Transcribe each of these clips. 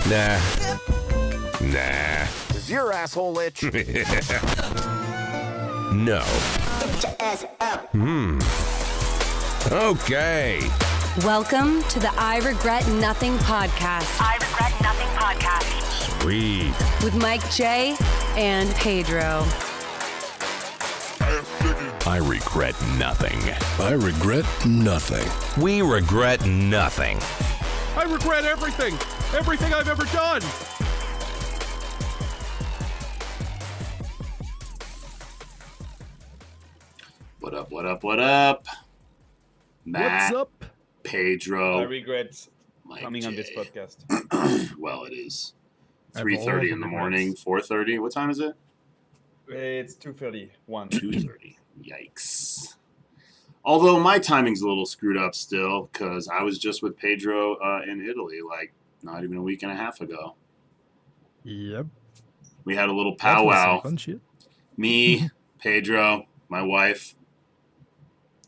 Nah. Does your asshole itch? No. Get your ass up. Okay. Welcome to the I Regret Nothing podcast. I Regret Nothing podcast. Sweet. With Mike J and Pedro. I regret nothing. I regret nothing. We regret nothing. I regret everything. Everything I've ever done. What up, what up, what up? Matt, What's up? Pedro, I regret Mike coming J. on this podcast. Well, it is I have 3:30 all in the the morning, 4:30. What time is it? It's 2:31. 2:30. Yikes. Although my timing's a little screwed up still, because I was just with Pedro in Italy, like not even a week and a half ago. Yep. We had a little That was powwow. some fun shit. Me, Pedro, my wife.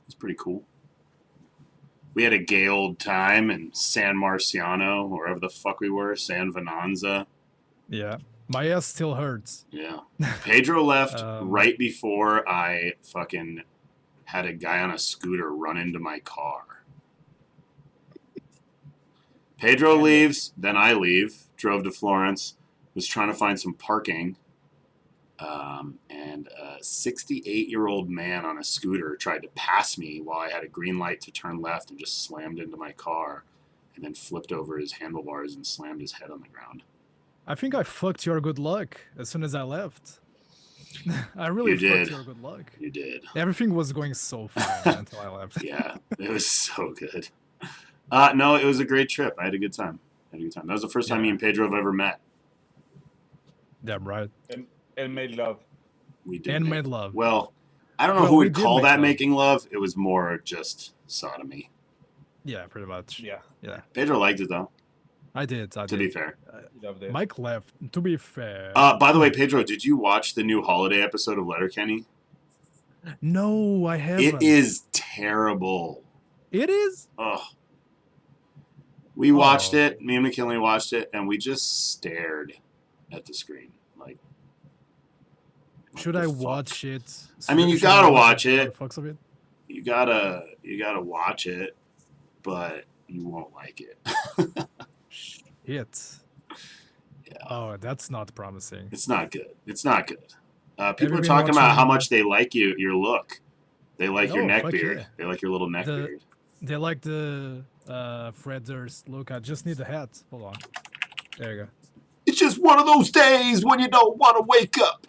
It's pretty cool. We had a gay old time in San Marciano, or wherever the fuck we were, San Venanza. Yeah. My ass still hurts. Yeah. Pedro left Um, right before I fucking had a guy on a scooter run into my car. Pedro leaves, then I leave, drove to Florence, was trying to find some parking, and a 68-year-old man on a scooter tried to pass me while I had a green light to turn left and just slammed into my car and then flipped over his handlebars and slammed his head on the ground. I think I fucked your good luck as soon as I left. I really You did. fucked your good luck. You did. Everything was going so fine until I left. Yeah, it was so good. No, it was a great trip. I had a good time. That was the first time Yeah. me and Pedro have ever met. Damn right. And made love. We did. And make- made love. Well, I don't know Well, who we would did call make that love. making love. It was more just sodomy. Yeah, pretty much. Yeah, Yeah. Pedro liked it though. I did. To be fair. you loved it. Mike left. To be fair. By the way, Pedro, did you watch the new holiday episode of Letterkenny? No, I haven't. It is terrible. It is? Ugh. We watched Oh. it. Me and McKinley watched it, and we just stared at the screen. Like, what Should the I fuck? watch it? I mean, you Should I gotta watch the it. fucks of it? You gotta watch it, but you won't like it. Shit. Yeah. Oh, that's not promising. It's not good. It's not good. People Have you are been talking about how watching- much they like your look. They like your Oh, neck fuck beard. yeah. They like your little neck The- beard. They like the Fred Durst look. I just need the hat. Hold on. There you go. It's just one of those days when you don't want to wake up.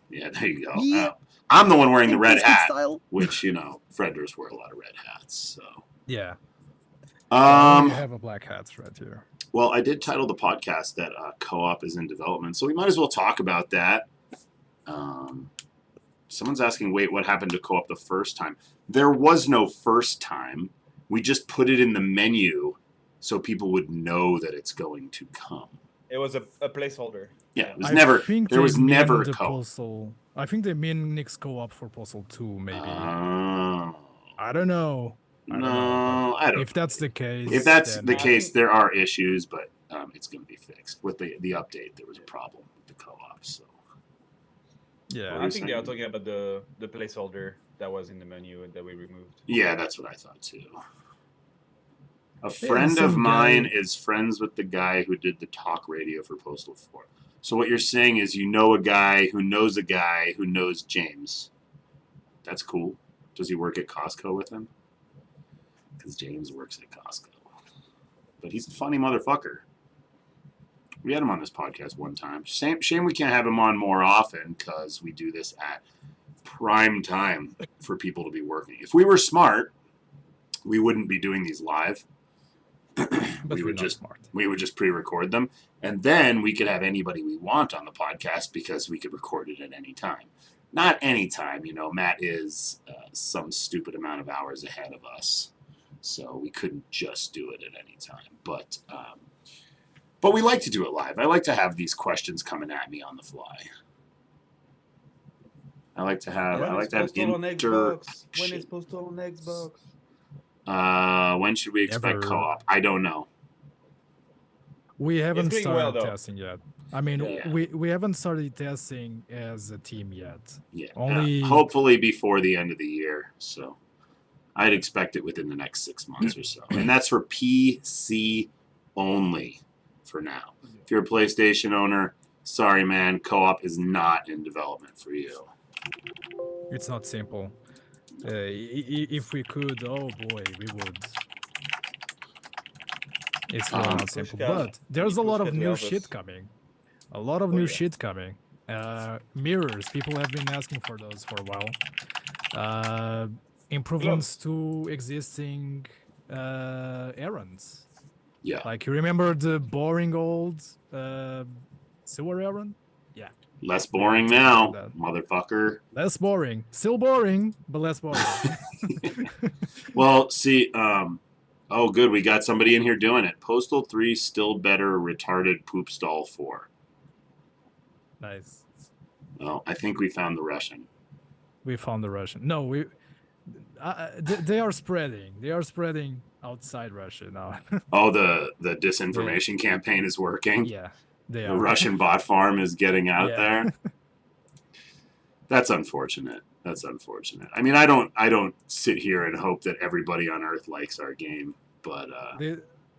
Yeah, there you go. Yeah. I'm the one wearing the red hat, Style. which, Fred Durst wear a lot of red hats. So, Yeah. I um, have a black hat right here. well, I did title the podcast that co-op is in development, so we might as well talk about that. Someone's asking, wait, what happened to co-op the first time? There was no first time. We just put it in the menu so people would know that it's going to come. It was a placeholder. Yeah, it was I never. think There they was never mean a the co-op. Postal. I think they mean Nick's co-op for Postal 2, maybe. Oh. I don't know. I don't know, No, but I don't. If that's the case. If that's then the I case, think- there are issues, but it's going to be fixed. With the update, there was a problem with the co-op. So Yeah. I think they are saying? talking about the placeholder that was in the menu and that we removed. yeah, that's what I thought too. A friend some of mine guy- is friends with the guy who did the talk radio for Postal 4. So what you're saying is you know a guy who knows a guy who knows James. That's cool. Does he work at Costco with him? Because James works at Costco. But he's a funny motherfucker. We had him on this podcast one time. Shame we can't have him on more often because we do this at prime time for people to be working. If we were smart, we wouldn't be doing these live. But we we're would not just smart. we would just pre-record them, and then we could have anybody we want on the podcast because we could record it at any time. Not any time, Matt is some stupid amount of hours ahead of us, so we couldn't just do it at any time. But we like to do it live. I like to have these questions coming at me on the fly. I like to have Postal on inter. Xbox? When is Postal on Xbox? When should we expect Never. co-op? I don't know. We haven't doing started well, though. testing yet. I mean, Yeah. we haven't started testing as a team yet. Yeah. Only hopefully before the end of the year. So I'd expect it within the next 6 months or so. And that's for PC only for now. If you're a PlayStation owner, sorry, man, co-op is not in development for you. it's not simple. If we could, oh boy, we would. It's really not simple. Pushka- But there's a lot of Pushka new tells shit us. coming. A lot of Oh, new yeah. shit coming. Mirrors. People have been asking for those for a while. Improvements to existing errands. Yeah. Like, you remember the boring old sewer errand? Yeah. Less boring Yeah, now, that. motherfucker. Less boring. Still boring, but less boring. Well, see, oh, good. We got somebody in here doing it. Postal 3 still better. Retarded poop stall 4. Nice. Well, I think we found the Russian. We found the Russian. No, they are spreading. They are spreading outside Russia now. Oh, the disinformation campaign is working. Yeah, they The are. Russian bot farm is getting out Yeah. there. That's unfortunate. That's unfortunate. I mean, I don't sit here and hope that everybody on Earth likes our game, but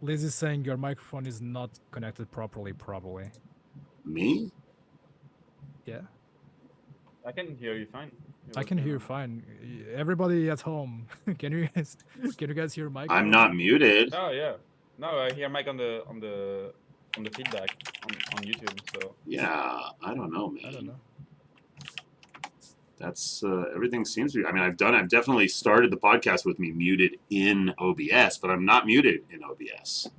Liz is saying your microphone is not connected properly. Probably. me? Yeah, I can hear you fine. I can hear fine. Everybody at home, can you guys hear Mike? I'm not muted. Oh yeah. No, I hear Mike on the feedback on YouTube. So Yeah, I don't know, man. I don't know. That's everything seems to be. I mean, I've definitely started the podcast with me muted in OBS, but I'm not muted in OBS.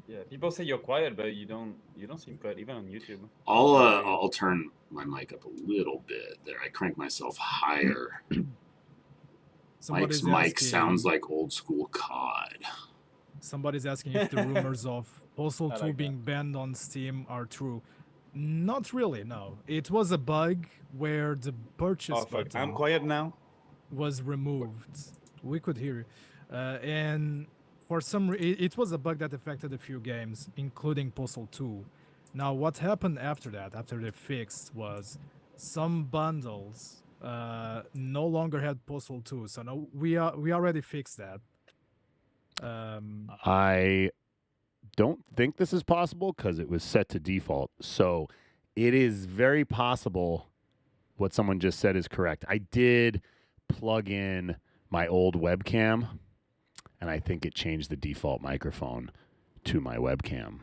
yeah, people say you're quiet, but you don't seem quiet even on YouTube. I'll turn my mic up a little bit. There, I crank myself higher. Mike's Somebody's mic asking- sounds like old school COD. Somebody's asking if the rumors of Postal I 2 like being banned on Steam are true. Not really, no. It was a bug where the purchase Oh fuck! button I'm quiet now. was removed. We could hear you. And for some it was a bug that affected a few games, including Postal 2. Now, what happened after that, after the fix, was some bundles no longer had Postal 2. So now we already fixed that. I don't think this is possible because it was set to default. So it is very possible what someone just said is correct. I did plug in my old webcam, and I think it changed the default microphone to my webcam.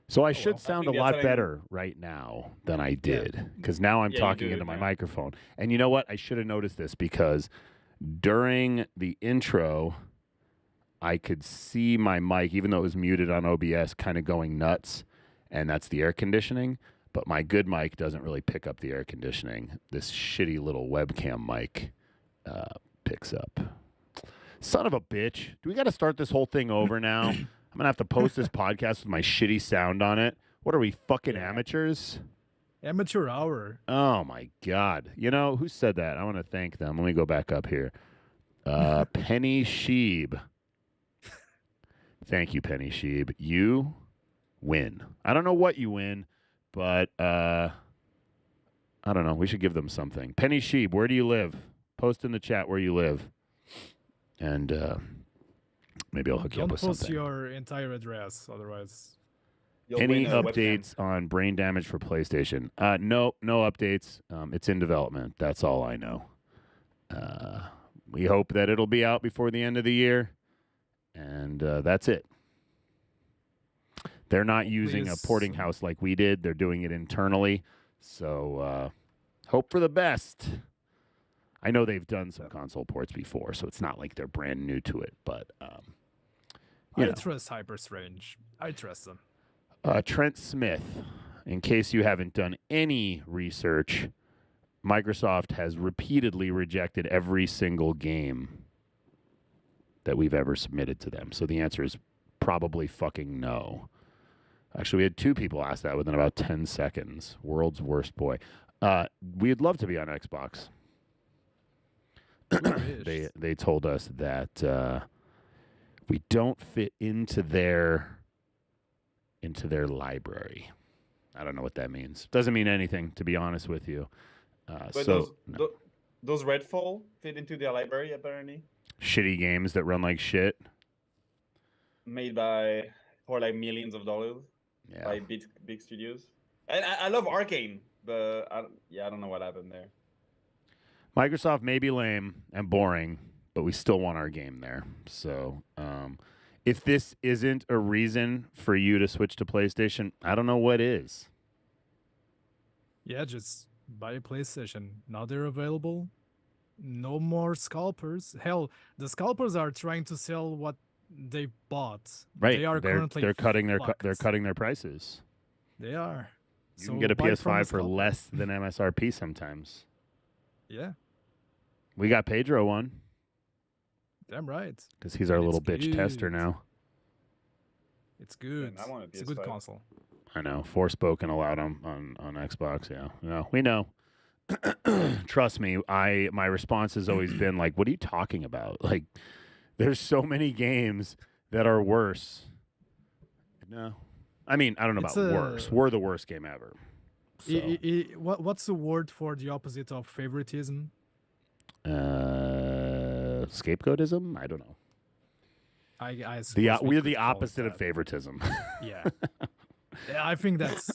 So I should sound a think lot that's better right now than I did because now I'm Yeah, you talking do into my now. microphone. And you know what? I should have noticed this because during the intro, I could see my mic, even though it was muted on OBS, kind of going nuts, and that's the air conditioning. But my good mic doesn't really pick up the air conditioning. This shitty little webcam mic picks up. Son of a bitch. Do we got to start this whole thing over now? I'm going to have to post this podcast with my shitty sound on it. What are we, fucking amateurs? Amateur hour. Oh, my God. You know, who said that? I want to thank them. Let me go back up here. Penny Sheeb. Thank you, Penny Sheeb. You win. I don't know what you win, but I don't know. We should give them something. Penny Sheeb, where do you live? Post in the chat where you live. And maybe I'll hook you up Don't with post something. your entire address, otherwise. You'll Any win a webcam. updates on brain damage for PlayStation? No updates. It's in development. That's all I know. We hope that it'll be out before the end of the year, and that's it. They're not using a Please. porting house like we did. They're doing it internally. So hope for the best. I know they've done some console ports before, so it's not like they're brand new to it. But you I know. trust Hyperstrange. I trust them. Trent Smith, in case you haven't done any research, Microsoft has repeatedly rejected every single game that we've ever submitted to them. So the answer is probably fucking no. Actually, we had 2 people ask that within about 10 seconds. World's worst boy. We'd love to be on Xbox. They told us that We don't fit into their library. I don't know what that means. Doesn't mean anything, to be honest with you. But those Redfall fit into their library apparently. Shitty games that run like shit. Made for like millions of dollars by big studios. And I love Arcane, but I don't know what happened there. Microsoft may be lame and boring, but we still want our game there. So if this isn't a reason for you to switch to PlayStation, I don't know what is. Yeah, just buy a PlayStation. Now they're available. No more scalpers. Hell, the scalpers are trying to sell what they bought. Right. They are currently they're cutting their fucked. they're cutting their prices. They are. You can get a buy from PS5 the for scalper. less than MSRP sometimes. Yeah, We got Pedro one damn right. because he's our It's little bitch tester good. now. It's good. I want a It's a good PS5. console. I know. Forspoken allowed on Xbox. Yeah, no, we know. Trust me. My response has always been like, "What are you talking about?" Like, there's so many games that are worse. No, I mean I don't know It's about worse. We're the worst game ever. So, What's the word for the opposite of favoritism? scapegoatism? I don't know. I suppose We're could the call it opposite of that. favoritism. Yeah. Yeah, I think that's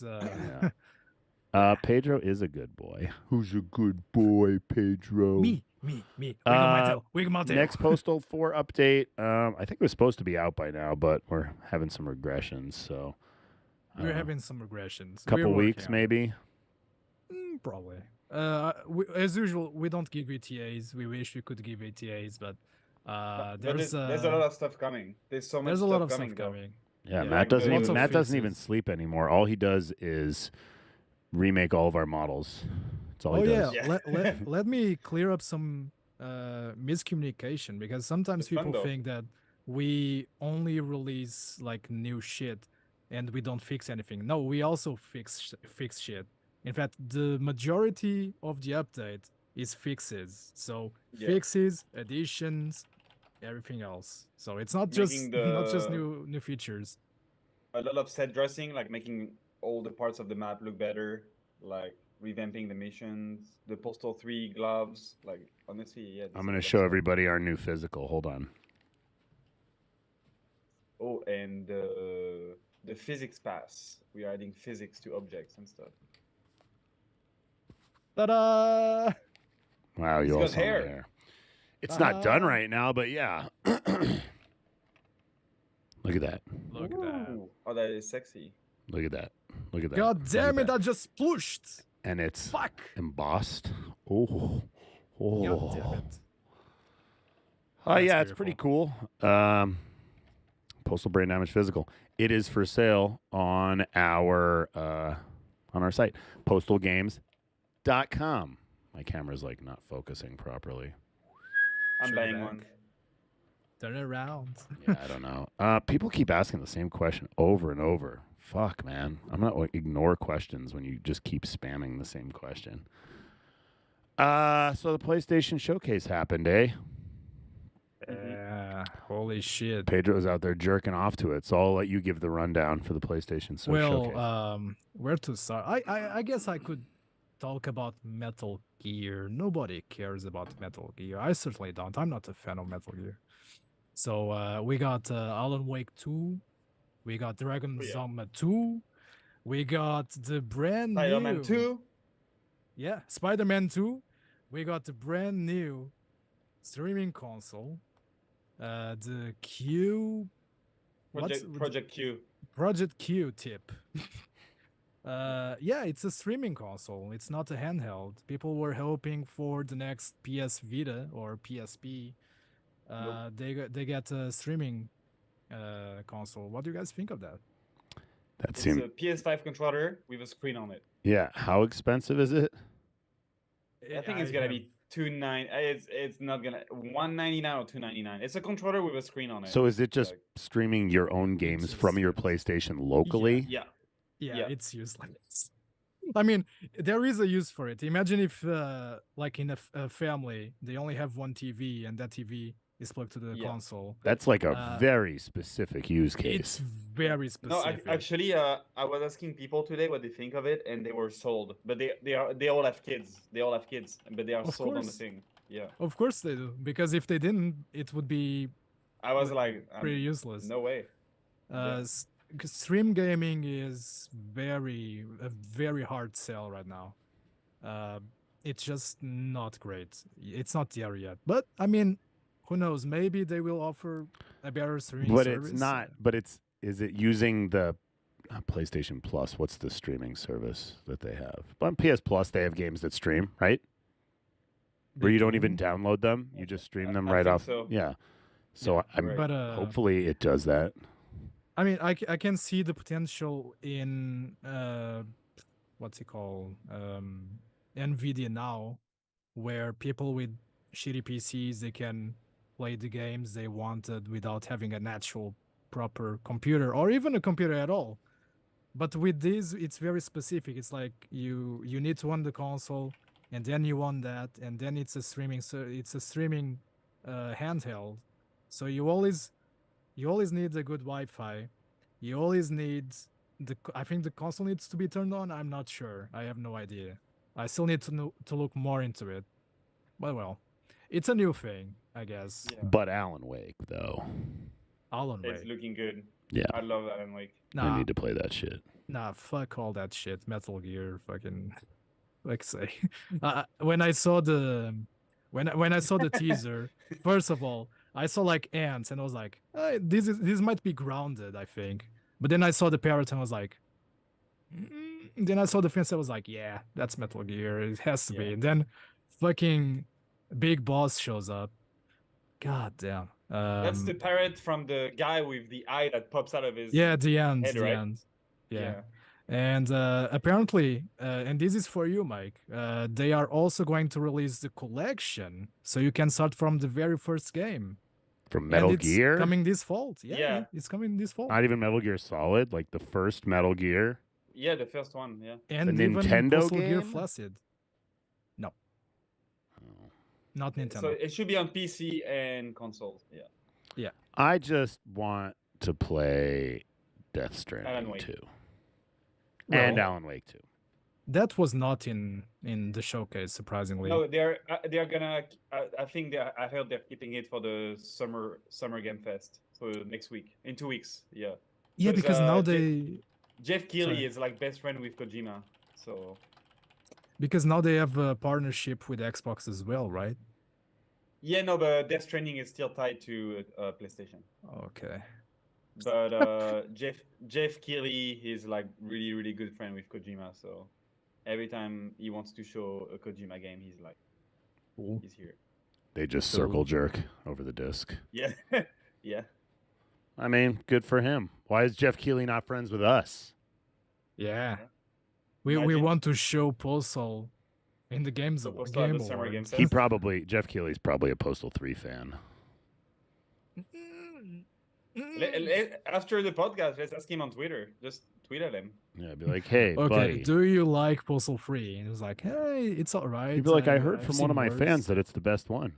Pedro is a good boy. Who's a good boy, Pedro? me. Wiggle my tail. Wiggle my tail. Next Postal 4 update. I think it was supposed to be out by now, but we're having some regressions. So We're having some regressions. couple We're weeks working on it. maybe. Probably. As usual, we don't give ETAs. We wish we could give ETAs, but But there's there's a lot of stuff coming. There's so much a lot of coming, stuff though. coming. Yeah, Yeah, Matt like doesn't lots even of Matt doesn't even fixes. sleep anymore. All he does is remake all of our models. That's all Oh he yeah, does. Yeah. let me clear up some miscommunication, because sometimes It's fun, people though. think that we only release like new shit and we don't fix anything. No, we also fix shit. In fact, the majority of the update is fixes. So Yeah. fixes, additions, everything else. So it's not just Making not just the- new features. A lot of set dressing, like making all the parts of the map look better, like revamping the missions, the Postal 3 gloves. Like honestly, yeah. I'm gonna show everybody our new physical. Hold on. Oh, and the physics pass. We are adding physics to objects and stuff. Ta-da! Wow, He's you got all saw my hair. hair. It's not done right now, but yeah. Look at that. Look at that. Ooh. Oh, that is sexy. Look at that. Look at that. God Look at damn it, that. I just splooshed. And it's Fuck. embossed. Oh. God damn Oh. it. Oh That's yeah, it's pretty cool. Postal Brain Damage Physical. It is for sale on our site, postalgames.com. My camera's like not focusing properly. I'm Show buying back. one. Turn around. Yeah, I don't know. People keep asking the same question over and over. Fuck, man. I'm not like ignore questions when you just keep spamming the same question. So the PlayStation Showcase happened, eh? Yeah, holy shit. Pedro's out there jerking off to it, so I'll let you give the rundown for the PlayStation Showcase. Where to start? I guess I could talk about Metal Gear. Nobody cares about Metal Gear. I certainly don't. I'm not a fan of Metal Gear. So we got Alan Wake 2. We got Dragon's Dogma 2. We got the brand new Spider-Man 2. Yeah, Spider-Man 2. We got the brand new streaming console. The Q. Project Q. Project Q tip. Yeah, it's a streaming console. It's not a handheld. People were hoping for the next PS Vita or PSP. They get a streaming console. What do you guys think of that? That It's seems a PS5 controller with a screen on it. yeah. How expensive is it? I think it's gonna be $2.99. It's not gonna $1.99 or $2.99. It's a controller with a screen on it. So is it just Like- streaming your own games just- from your PlayStation locally? Yeah. Yeah, Yeah. it's useless. I mean, there is a use for it. Imagine if, like in a family, they only have one TV, and that TV is plugged to the Yeah. console. That's like a very specific use It's case. very No, specific. actually, I was asking people today what they think of it, and they were sold. But they all have kids. They all have kids, but they are Of sold on the course. thing. Yeah. Of course they do, because if they didn't, it would be I was like, pretty useless. No way. Yeah. Stream gaming is a very hard sell right now. It's just not great. It's not there yet. But I mean, who knows? Maybe they will offer a better streaming But service. it's not. But is it using the PlayStation Plus? What's the streaming service that they have? But on PS Plus, they have games that stream, right? Where you don't even download them, you just stream them I right think off. so. Yeah. So I'm right. But hopefully it does that. I mean, I can see the potential in what's it called? Nvidia Now, where people with shitty PCs, they can play the games they wanted without having an actual proper computer or even a computer at all. But with this, it's very specific. It's like you need to own the console, and then you own that, and then it's a streaming handheld. So you always need a good Wi-Fi. You always need I think the console needs to be turned on. I'm not sure. I have no idea. I still need to look more into it. But well, it's a new thing, I guess. Yeah. But Alan Wake, though. Alan Wake. It's looking good. Yeah. I love Alan Wake. I need to play that shit. Nah, fuck all that shit. Metal Gear, fucking, like say. When I saw the teaser, first of all, I saw like ants, and I was like, this might be grounded, I think. But then I saw the parrot, and I was like, then I saw the fence, I was like, yeah, that's Metal Gear. It has to be. And then, fucking, big boss shows up. God damn. That's the parrot from the guy with the eye that pops out of his the end. head, The right? end. Yeah. And apparently, and this is for you, Mike, they are also going to release the collection, so you can start from the very first game. From Metal Gear? Coming this fall. Yeah. It's coming this fall. Not even Metal Gear Solid, like the first Metal Gear. Yeah, the first one, yeah. And the even Nintendo Postal Gear game? Flaccid. No. Not Nintendo. So it should be on PC and consoles, yeah. Yeah. I just want to play Death Alan Stranding Wake. 2. Well, And Alan Wake 2. That was not in the showcase, surprisingly. No, they're gonna. I think I heard they're keeping it for the summer game fest. So next week, in 2 weeks, yeah. Yeah, because now Jeff Keighley Sorry. is like best friend with Kojima, so. Because now they have a partnership with Xbox as well, right? Yeah, no, but Death Stranding is still tied to PlayStation. Okay. But Jeff Keighley is like really good friend with Kojima, so every time he wants to show a Kojima game, he's like, he's here. They just circle jerk over the disc. Yeah, yeah. I mean, good for him. Why is Jeff Keighley not friends with us? Yeah. We Imagine. want to show Postal in the games So game Postal at the Summer Game Awards. Fest. Jeff Keighley's probably a Postal 3 fan. After the podcast, let's ask him on Twitter. Just tweet at him. Yeah, be like, hey, Okay, buddy. do you like Postal 3? And he was like, hey, it's all right. He'd be like, I heard I've from seen one of my worse." fans that it's the best one.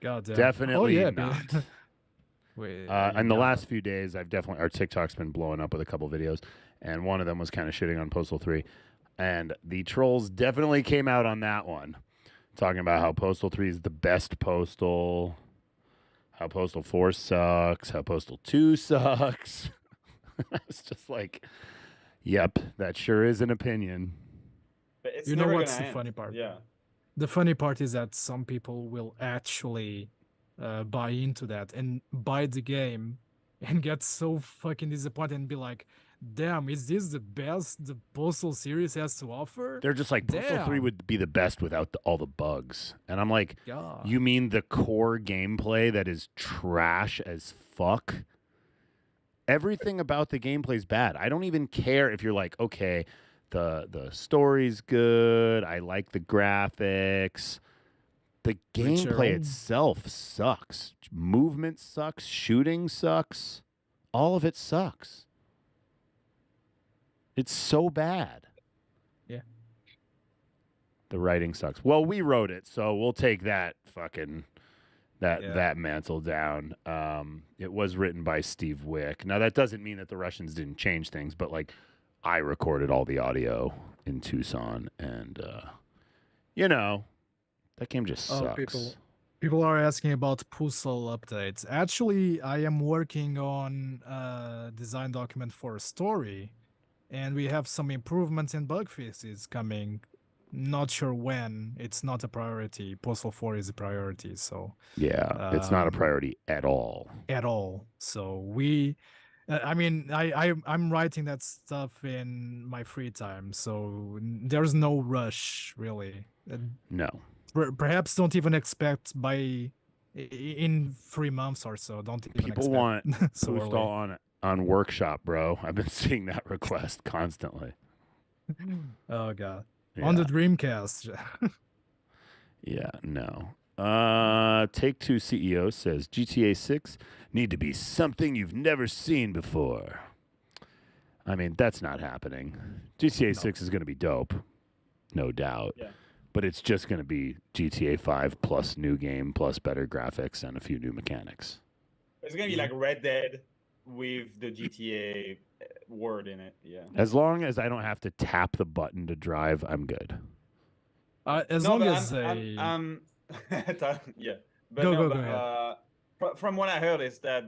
God damn. Definitely oh, yeah, not. man. Wait, In the yeah. last few days, our TikTok's been blowing up with a couple videos, and one of them was kind of shitting on Postal 3. And the trolls definitely came out on that one, talking about how Postal 3 is the best Postal, how Postal 4 sucks, how Postal 2 sucks. It's just like, yep, that sure is an opinion. But it's You know never what's gonna the end. funny part? Yeah. The funny part is that some people will actually buy into that and buy the game and get so fucking disappointed and be like, damn, is this the best the Postal series has to offer? They're just like, Postal 3 Damn. would be the best without all the bugs. And I'm like, God. you mean the core gameplay that is trash as fuck? Everything about the gameplay is bad. I don't even care if you're like, okay, the story's good. I like the graphics. The gameplay itself sucks. Movement sucks. Shooting sucks. All of it sucks. It's so bad. Yeah. The writing sucks. Well, we wrote it, so we'll take that fucking that mantle down. It was written by Steve Wick. Now that doesn't mean that the Russians didn't change things, but like I recorded all the audio in Tucson, and that game just sucks. People are asking about Postal updates. Actually, I am working on a design document for a story, and we have some improvements and bug fixes coming. Not sure when. It's not a priority. Postal 4 is a priority, so Yeah, it's not a priority at all. At all. So we, I'm writing that stuff in my free time, so there's no rush really. No. Perhaps don't even expect in 3 months or so. Don't even People want so Postal on Workshop, bro. I've been seeing that request constantly. Oh god. Yeah. On the Dreamcast. Yeah, no. Take-Two CEO says GTA 6 need to be something you've never seen before. I mean, that's not happening. GTA 6 is going to be dope, no doubt. Yeah. But it's just going to be GTA 5 plus new game plus better graphics and a few new mechanics. It's gonna be like Red Dead with the GTA word in it. Yeah. As long as I don't have to tap the button to drive, I'm good. As No, long but as yeah. But Go, no, go, but, go from what I heard is that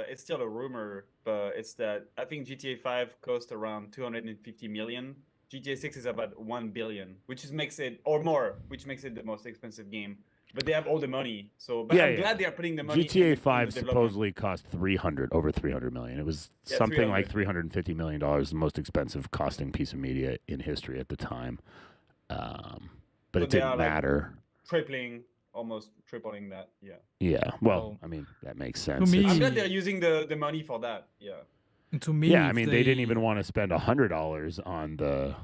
it's still a rumor, but it's that I think GTA 5 cost around 250 million. GTA 6 is about 1 billion, which makes it the most expensive game. But they have all the money, so. But I'm glad they are putting the money. GTA in 5 the supposedly cost over 300 million. It was something like 350 million dollars, the most expensive costing piece of media in history at the time. But it didn't matter. Almost tripling that. Yeah. Yeah. Well, I mean, that makes sense. To me, I'm glad they're using the money for that. Yeah. To me, yeah, I mean, they didn't even want to spend $100 on the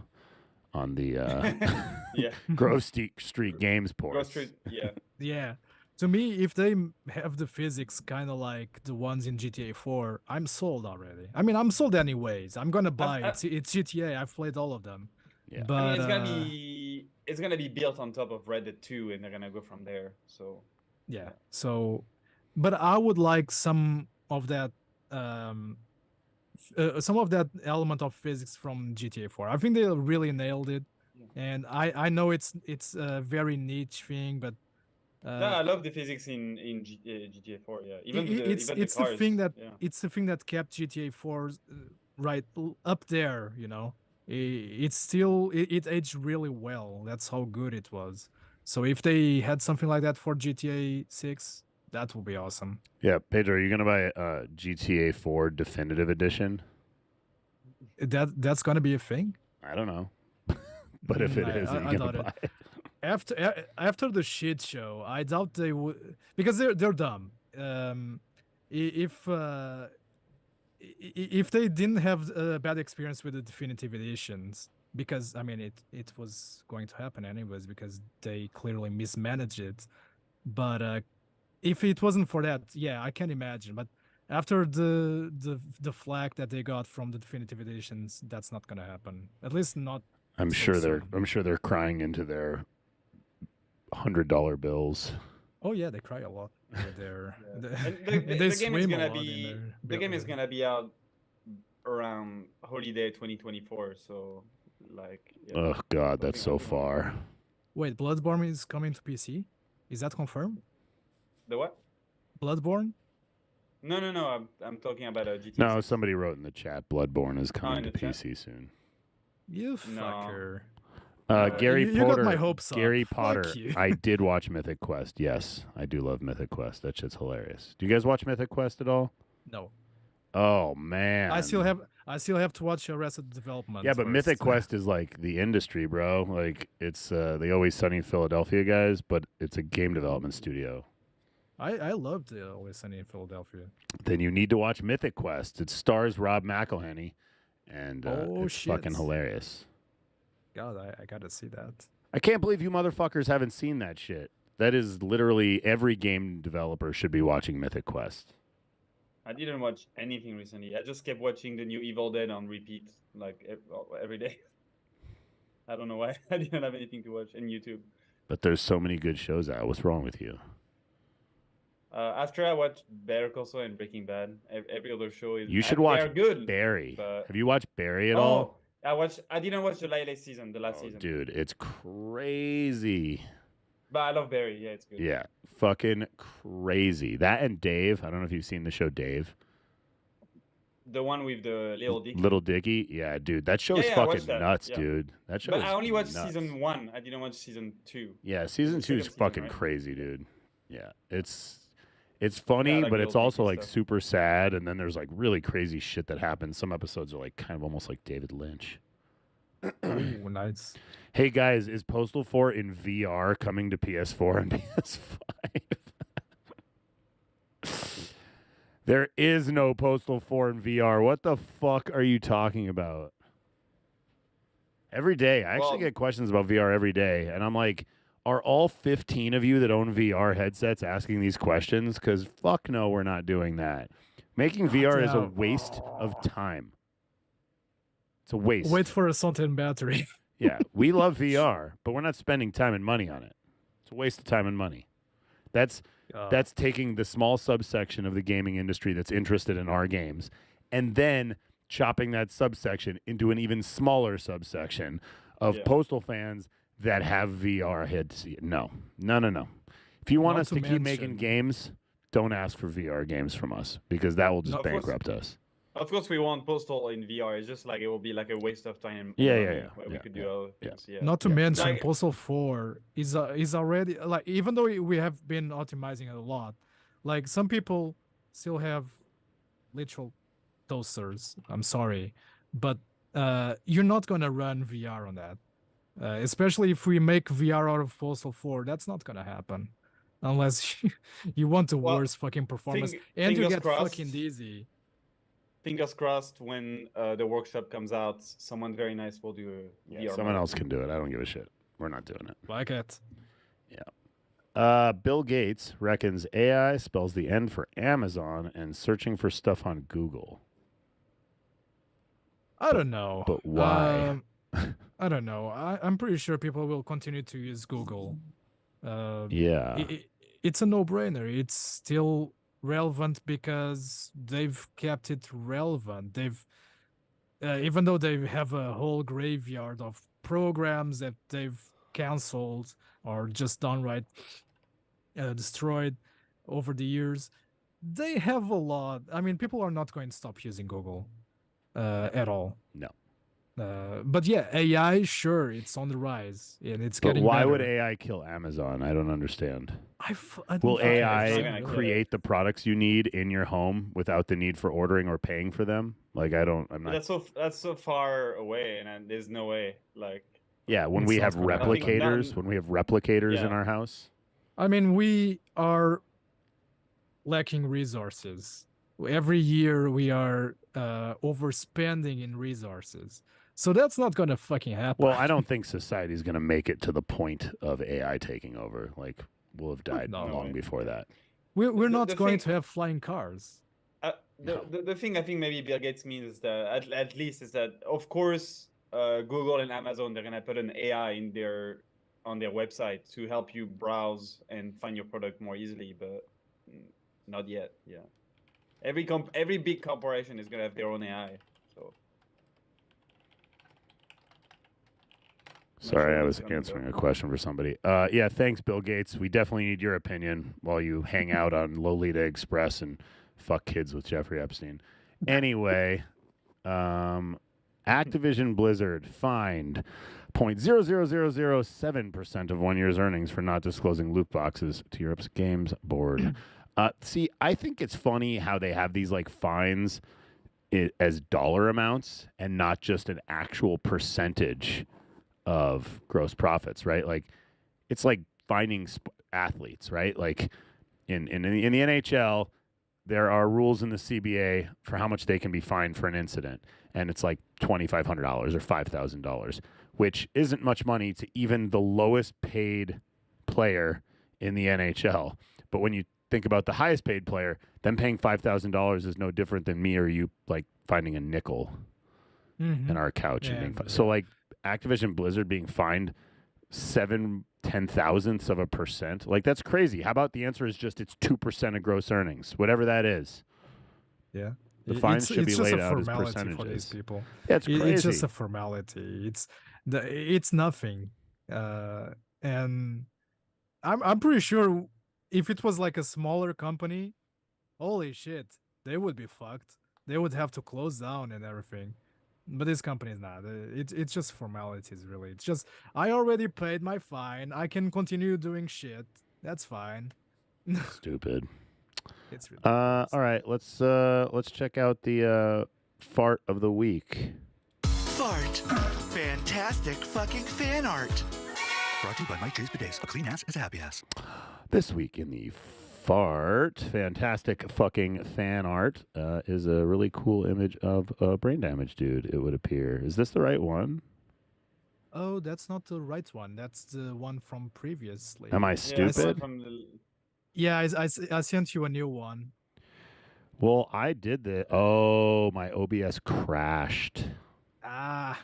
Yeah. Grove Street Games port. Grove Street, yeah. Yeah. To me, if they have the physics kind of like the ones in GTA 4, I'm sold already. I mean, I'm sold anyways. I'm gonna buy it. It's GTA. I've played all of them. Yeah. But I mean, it's gonna be built on top of Red Dead 2, and they're gonna go from there. So. yeah. So, but I would like some of that element of physics from GTA 4. I think they really nailed it, and I know it's a very niche thing, but no, I love the physics in GTA 4. Yeah, it's the thing that it's the thing that kept GTA 4 right up there. You know, it's still it aged really well. That's how good it was. So if they had something like that for GTA 6, that would be awesome. Yeah, Pedro, are you gonna buy GTA 4 Definitive Edition? That's gonna be a thing. I don't know, but if it is, are you gonna buy it? After the shit show, I doubt they would, because they're dumb. If they didn't have a bad experience with the definitive editions, because I mean it was going to happen anyways because they clearly mismanaged it. But if it wasn't for that, yeah, I can imagine. But after the flack that they got from the definitive editions, that's not gonna happen. At least not. I'm sure they're crying into their $100 bills. Oh yeah, they cry a lot with their. The game is gonna be out around holiday 2024. So like. Yeah, oh God, that's so far. Wait, Bloodborne is coming to PC? Is that confirmed? The what? Bloodborne? No. I'm talking about a GTA. No, somebody wrote in the chat. Bloodborne is coming to PC soon. You fucker. Gary you Porter. got my hopes up. Gary Potter. Fuck you. I did watch Mythic Quest. Yes, I do love Mythic Quest. That shit's hilarious. Do you guys watch Mythic Quest at all? No. Oh man. I still have to watch the rest of the development. Yeah, but first. Mythic Quest is like the industry, bro. Like it's the Always Sunny in Philadelphia guys, but it's a game development studio. I loved Always Sunny in Philadelphia. Then you need to watch Mythic Quest. It stars Rob McElhenney, and it's shit. fucking hilarious. God, I gotta see that. I can't believe you motherfuckers haven't seen that shit. That is literally every game developer should be watching Mythic Quest. I didn't watch anything recently. I just kept watching the new Evil Dead on repeat, like every day. I don't know why. I didn't have anything to watch on YouTube. But there's so many good shows out. What's wrong with you? After I watched Better Call Saul and Breaking Bad, every other show is. You should watch They're good. Barry. but- Have you watched Barry at all? I didn't watch the last season. Dude, it's crazy. But I love Barry. Yeah, it's good. Yeah, fucking crazy. That and Dave. I don't know if you've seen the show Dave. The one with the little dick. Little Dicky. Yeah, dude, that show is I watched fucking that. nuts, Yeah. dude. That show. But is I only watched nuts. season 1. I didn't watch season 2. Yeah, season 2 is second season, fucking right? crazy, dude. Yeah, it's funny, like but the it's old also Dicky like stuff. super sad. And then there's like really crazy shit that happens. Some episodes are like kind of almost like David Lynch. Ooh, nice. Hey guys, is Postal 4 in VR coming to PS4 and PS5? There is no Postal 4 in VR. What the fuck are you talking about? Every day. I actually Well- get questions about VR every day. And I'm like, are all 15 of you that own VR headsets asking these questions? Because fuck no, we're not doing that. Making VR is a damn. waste of time. It's a waste. Wait for a certain battery. Yeah, we love VR, but we're not spending time and money on it. It's a waste of time and money. That's taking the small subsection of the gaming industry that's interested in our games and then chopping that subsection into an even smaller subsection of Postal fans that have VR headsets. No. If you want Not us to to keep making mention- games, don't ask for VR games from us because that will just No, of course. bankrupt us. Of course, we want Postal in VR. It's just like it will be like a waste of time. Yeah. Where we Yeah, could yeah, do other yeah. things. Yeah. Not to mention, Like- Postal 4 is already like, even though we have been optimizing it a lot, like some people still have literal toasters. I'm sorry, but you're not gonna run VR on that. Especially if we make VR out of Postal 4, that's not gonna happen unless you want the Well, worst fucking performance fing- and you fingers get crossed. fucking dizzy. Fingers crossed when the workshop comes out, someone very nice will do a VR. Someone mode. else can do it. I don't give a shit. We're not doing it. Like it. Bill Gates reckons AI spells the end for Amazon and searching for stuff on Google. I don't know. but why? I don't know. I'm pretty sure people will continue to use Google. Yeah. It's a no-brainer. It's still relevant because they've kept it relevant. They've, even though they have a whole graveyard of programs that they've canceled or just downright destroyed over the years, they have a lot. I mean, people are not going to stop using Google at all. No. But yeah, AI, sure, it's on the rise and it's But getting why better. would AI kill Amazon? I don't understand. I don't Will think it's AI not gonna gonna create the products you need in your home without the need for ordering or paying for them? Like I'm But not. that's so far away, and there's no way. Like, Yeah, when It's we not have gonna happen. replicators, when we have replicators in Yeah. our house. I mean, we are lacking resources. Every year we are overspending in resources. So that's not going to fucking happen. Well, I don't think society's going to make it to the point of AI taking over. Like, we'll have died No. long before that. We're The- not the going thing- to have flying cars. the thing I think maybe Bill Gates means is that at least is that of course Google and Amazon, they're gonna put an AI on their website to help you browse and find your product more easily, but not yet. Yeah, every big corporation is gonna have their own AI. So Sorry, sure I when was it's gonna answering go. a question for somebody. Yeah, thanks, Bill Gates. We definitely need your opinion while you hang out on Lolita Express and fuck kids with Jeffrey Epstein. Anyway, Activision Blizzard fined 0.00007% of 1 year's earnings for not disclosing loot boxes to Europe's games board. See, I think it's funny how they have these like fines as dollar amounts and not just an actual percentage of gross profits, right? Like, it's like finding athletes, right? Like, in the NHL, there are rules in the CBA for how much they can be fined for an incident, and it's like $2,500 or $5,000, which isn't much money to even the lowest paid player in the NHL. But when you think about the highest paid player, them paying $5,000 is no different than me or you like finding a nickel Mhm. in our couch and Yeah, being but- so like Activision Blizzard being fined 10,000ths of a percent. Like, that's crazy. How about the answer is just it's 2% of gross earnings, whatever that is. Yeah. The fines should be laid out as for these percentages. people. Yeah, it's crazy. It's just a formality. It's nothing. And I'm pretty sure if it was like a smaller company, holy shit, they would be fucked. They would have to close down and everything. But this company is not. It's just formalities, really. It's just I already paid my fine. I can continue doing shit. That's fine. Stupid. It's ridiculous. All right, let's check out the fart of the week. Fart. Fantastic fucking fan art. Brought to you by Mike J's Bidets. A clean ass is a happy ass. This week in the fart, fantastic fucking fan art is a really cool image of a brain damage dude, it would appear. Is this the right one? Oh, that's not the right one. That's the one from previously. Am I stupid? Yeah, I sent you a new one. Well, I did the... Oh, my OBS crashed. Ah,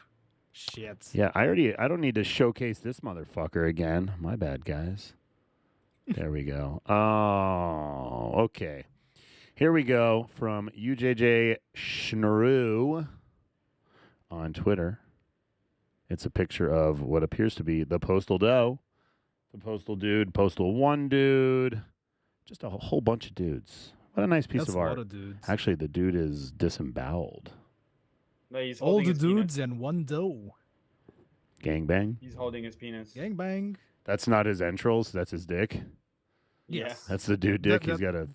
shit. Yeah, I don't need to showcase this motherfucker again. My bad, guys. There we go. Oh, okay. Here we go from UJJ Schnaru on Twitter. It's a picture of what appears to be the Postal Doe, the Postal Dude, Postal One Dude, just a whole bunch of dudes. What a nice piece of art. That's a lot of dudes. Actually, the dude is disemboweled. No, he's All holding the his dudes penis. and one doe. Gangbang? He's holding his penis. Gangbang. That's not his entrails, that's his dick. Yes. That's the dude dick. He's got to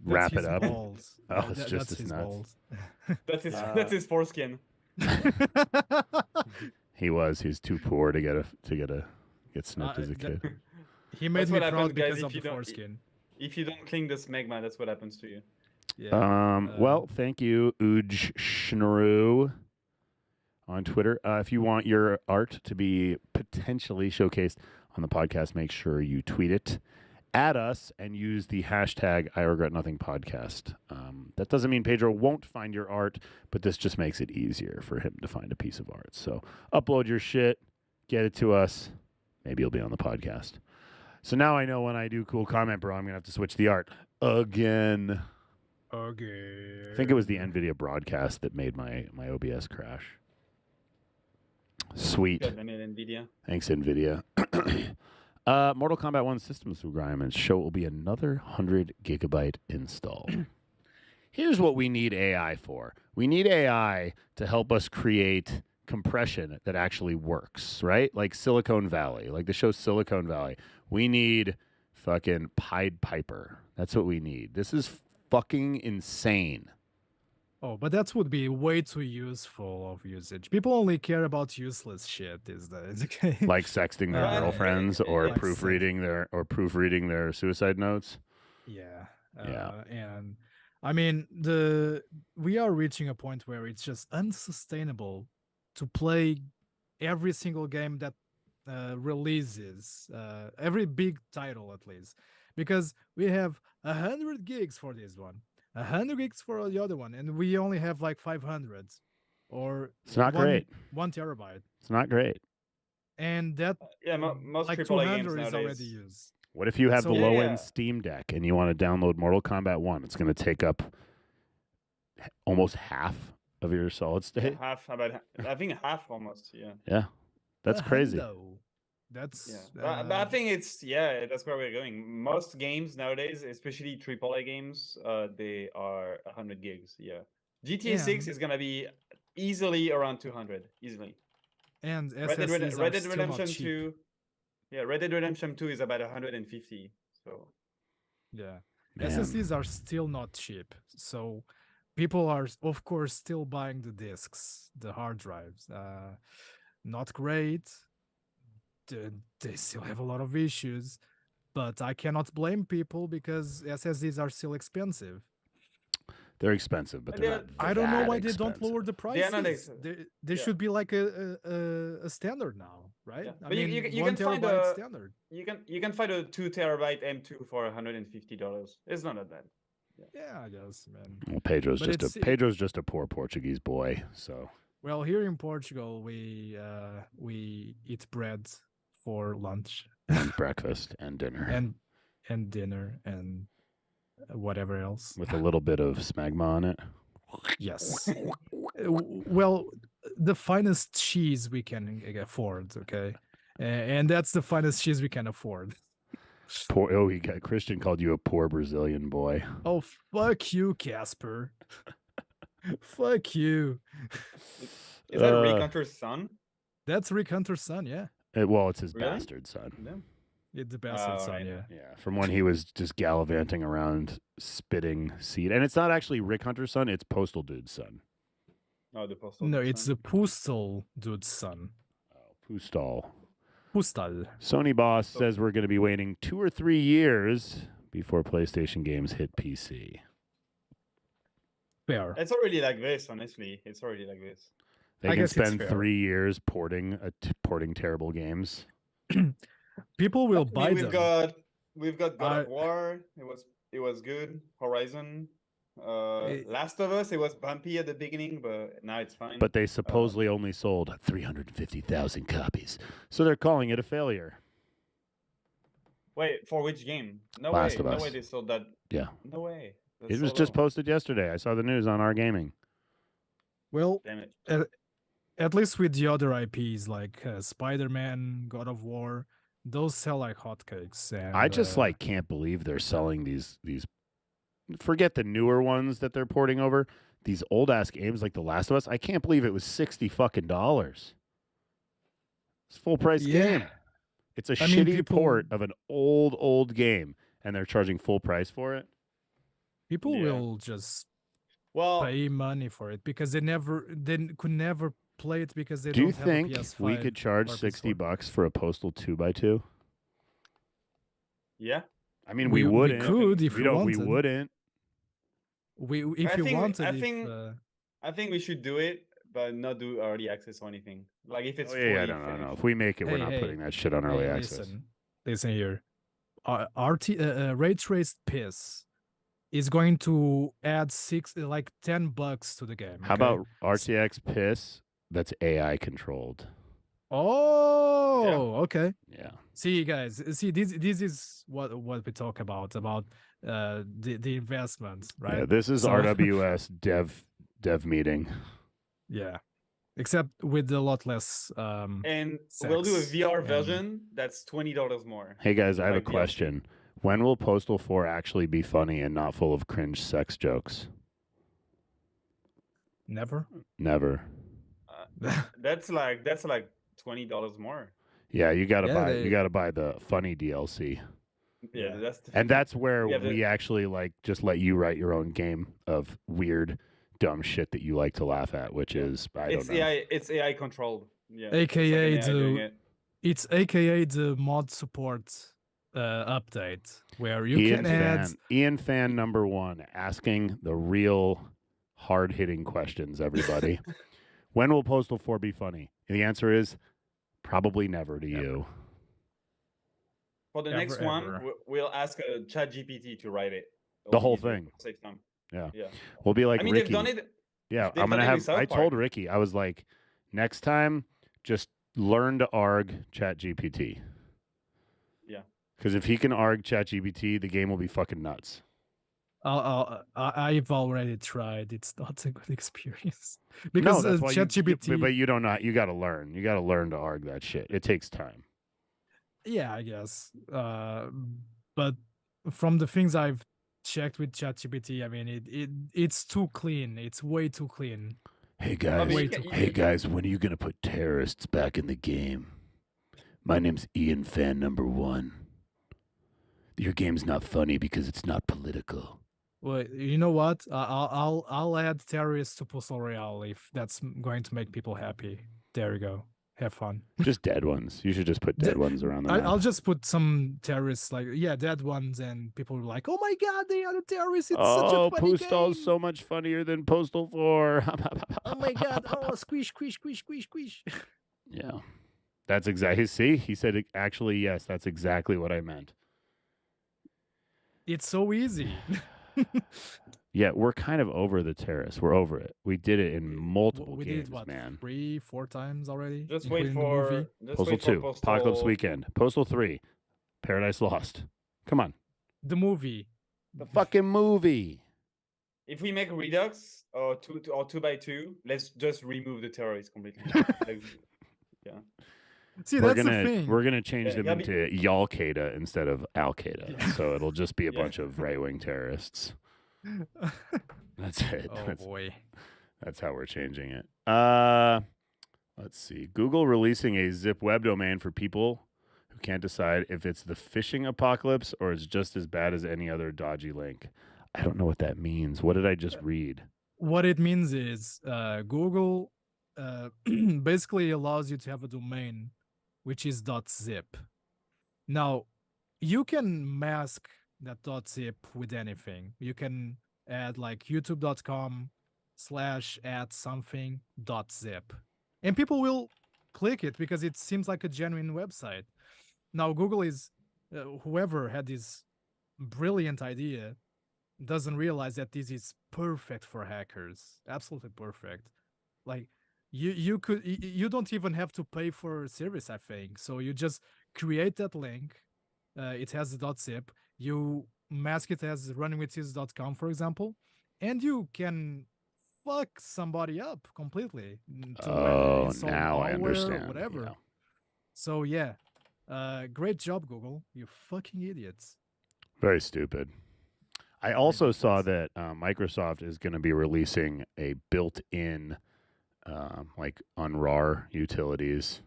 wrap that's it up. Balls. Oh, it's just that's his nuts. balls. That's his foreskin. He's too poor to get snipped as a kid. He made That's me what proud happens, guys, because if of the you don't- foreskin. If you don't clean the smegma, that's what happens to you. Yeah. Well, thank you, Uj Schnaru on Twitter. If you want your art to be potentially showcased on the podcast, make sure you tweet it at us and use the hashtag I Regret Nothing podcast. That doesn't mean Pedro won't find your art, but this just makes it easier for him to find a piece of art. So upload your shit, get it to us. Maybe you'll be on the podcast. So now I know when I do Cool Comment Bro, I'm going to have to switch the art again. Okay. I think it was the Nvidia Broadcast that made my OBS crash. Sweet. Good, I need Nvidia. Thanks, Nvidia. Mortal Kombat 1 systems requirements show it will be another 100 gigabyte install. Here's what we need AI for. We need AI to help us create compression that actually works, right? Like Silicon Valley, like the show Silicon Valley. We need fucking Pied Piper. That's what we need. This is fucking insane. Oh, but that would be way too useful of usage. People only care about useless shit. Is that Like sexting their girlfriends or like proofreading their suicide notes? Yeah. Yeah. And I mean, we are reaching a point where it's just unsustainable to play every single game that releases, every big title at least, because we have 100 gigs for this one, 100 gigs for the other one, and we only have like 500 or It's not great. 1 terabyte. It's not great. And that Most like AAA 200 games is nowadays. already used. What if you have So- the Yeah, low-end Steam Deck and you want to download Mortal Kombat 1? It's going to take up almost half of your solid state. I think half almost. Yeah. Yeah, that's crazy. Hundo. That's Yeah, but I think that's where we're going. Most games nowadays, especially AAA games, they are 100 gigs. Yeah, GTA 6 is gonna be easily around 200, easily. And Red Dead, SSDs Red are Dead still Redemption not cheap. 2. Yeah, Red Dead Redemption 2 is about 150. So Yeah. Man. SSDs are still not cheap. So people are, of course, still buying the discs, the hard drives. Not great. They still have a lot of issues. But I cannot blame people because SSDs are still expensive. They're expensive, but they're not I don't know that why they don't expensive. lower the They are not prices. They should be like a standard now, right? Yeah. I But mean, you 1 can find terabyte a- standard. you can find a 2 terabyte M2 for $150. It's not that bad. Yeah, I guess, man. Well, But Pedro's just a poor Portuguese boy, so Well, here in Portugal, we eat bread for lunch And breakfast and dinner. and dinner and whatever else. With a little bit of smegma on it. Yes. Well, the finest cheese we can afford, okay? And that's the finest cheese we can afford. Christian called you a poor Brazilian boy. Oh, fuck you, Casper. Fuck you. Is that Rick Hunter's son? That's Rick Hunter's son, yeah. It's his Really? bastard son. No. It's the bastard son, right. yeah. Yeah, from when he was just gallivanting around spitting seed. And it's not actually Rick Hunter's son, it's Postal Dude's son. Oh, the Postal. No, it's the Postal dude's son. Postal. Postal. Sony boss says we're going to be waiting 2 or 3 years before PlayStation games hit PC. Fair. It's already like this, honestly. It's already like this. They I can guess it's spend fair. 3 years porting terrible games. People will I buy mean, them. we've got God of War. It was good. Horizon. Last of Us. It was bumpy at the beginning, but now it's fine. But they supposedly only sold 350,000 copies. So they're calling it a failure. Wait, for which game? No Last way. of No Us. way they sold that. Yeah. No way. That's It was so just low. posted yesterday. I saw the news on our gaming. Well, Damn it. at least with the other IPs like Spider-Man, God of War, those sell like hotcakes. And I just can't believe they're selling these. Forget the newer ones that they're porting over. These old ass games like The Last of Us. I can't believe it was $60 fucking. It's a full price game. It's a shitty port of an old game, and they're charging full price for it. People will just Well, pay money for it because they could never play it because they Do you don't have a think PS5 we could charge or $60 for a Postal 2x2? yeah. I mean, We wouldn't. could if we we don't. We wanted. wouldn't. If you wanted, I think we should do it, but not do early access or anything. Like if it's Oh, yeah, fully no. finished. If we make it, we're Hey, not hey, putting that shit on early access. Listen here. Ray traced piss is going to add $10 to the game. How okay? about RTX Piss? That's AI controlled. Oh, okay. Yeah. See, guys. See, this is what we talk about the investment, right? Yeah, this is So- RWS dev meeting. Yeah, except with a lot less. And we'll do a sex VR and- version that's $20 more. Hey guys, I have a Like DLC. question. When will Postal 4 actually be funny and not full of cringe sex jokes? Never. Never. That's like $20 more. Yeah, you gotta Yeah, buy they- you gotta buy the funny DLC. Yeah, that's And that's where Yeah, we actually just let you write your own game of weird, dumb shit that you like to laugh at, which is it's don't know. AI. It's AI controlled. Yeah. AKA it's like an AI doing the it. it's AKA the mod support update where you can add. Ian fan number 1 asking the real hard hitting questions. Everybody, when will Postal 4 be funny? And the answer is probably never to you. For the Ever, next one, ever. we'll ask ChatGPT to write it. The It'll whole be easier, thing. save time. Yeah. Yeah. We'll be like I mean, Ricky. they've done it. Yeah, They've I'm gonna done it have. with South I told Park. Ricky, I was like, next time, just learn to arg ChatGPT. Yeah. Because if he can arg ChatGPT, the game will be fucking nuts. I've already tried. It's not a good experience No, because that's why ChatGPT. but you don't know. You got to learn. You got to learn to arg that shit. It takes time. Yeah, I guess. But from the things I've checked with ChatGPT, I mean, it's too clean. It's way too clean. Hey guys, mean, hey guys, when are you gonna put terrorists back in the game? My name's Ian fan number 1. Your game's not funny because it's not political. Well, you know what? I'll add terrorists to Postal Royale if that's going to make people happy. There you go. Have fun. Just dead ones. You should just put dead ones around the map. I'll just put some terrorists, dead ones, and people are like, "Oh my god, they are the terrorists! It's such a funny Postal's game. so much funnier than Postal 4. Oh my god! Oh, squish, squish, squish, squish, squish." Yeah. That's exactly. See, he said actually, yes, that's exactly what I meant. It's so easy. Yeah, we're kind of over the terrace. We're over it. We did it in multiple We games, did what, man. 3-4 times already, Just wait including the movie. for just Postal wait for 2, Apocalypse Weekend, Postal 3, Paradise Lost. Come on. The movie. The fucking movie. If we make Redux or 2x2, let's just remove the terrorists completely. Like, yeah. See, we're that's gonna the thing. we're gonna change them that'd into Y'all Qaeda instead of Al Qaeda. Yeah. So it'll just be a Yeah. bunch of right wing terrorists. That's it. Oh boy. That's how we're changing it. Let's see. Google releasing a zip web domain for people who can't decide if it's the phishing apocalypse or it's just as bad as any other dodgy link. I don't know what that means. What did I just read? What it means is Google basically allows you to have a domain which is .zip. Now, you can mask that .zip with anything. You can add like youtube.com/add something .zip. And people will click it because it seems like a genuine website. Now, Google is, whoever had this brilliant idea doesn't realize that this is perfect for hackers. Absolutely perfect. Like, you don't even have to pay for service, I think. So you just create that link. It has the .zip. You mask it as runningwithhis.com, for example, and you can fuck somebody up completely. Oh, install now I malware or understand. whatever. Yeah. So yeah, great job, Google. You fucking idiots. Very stupid. I also saw that Microsoft is going to be releasing a built-in, like on RAR utilities.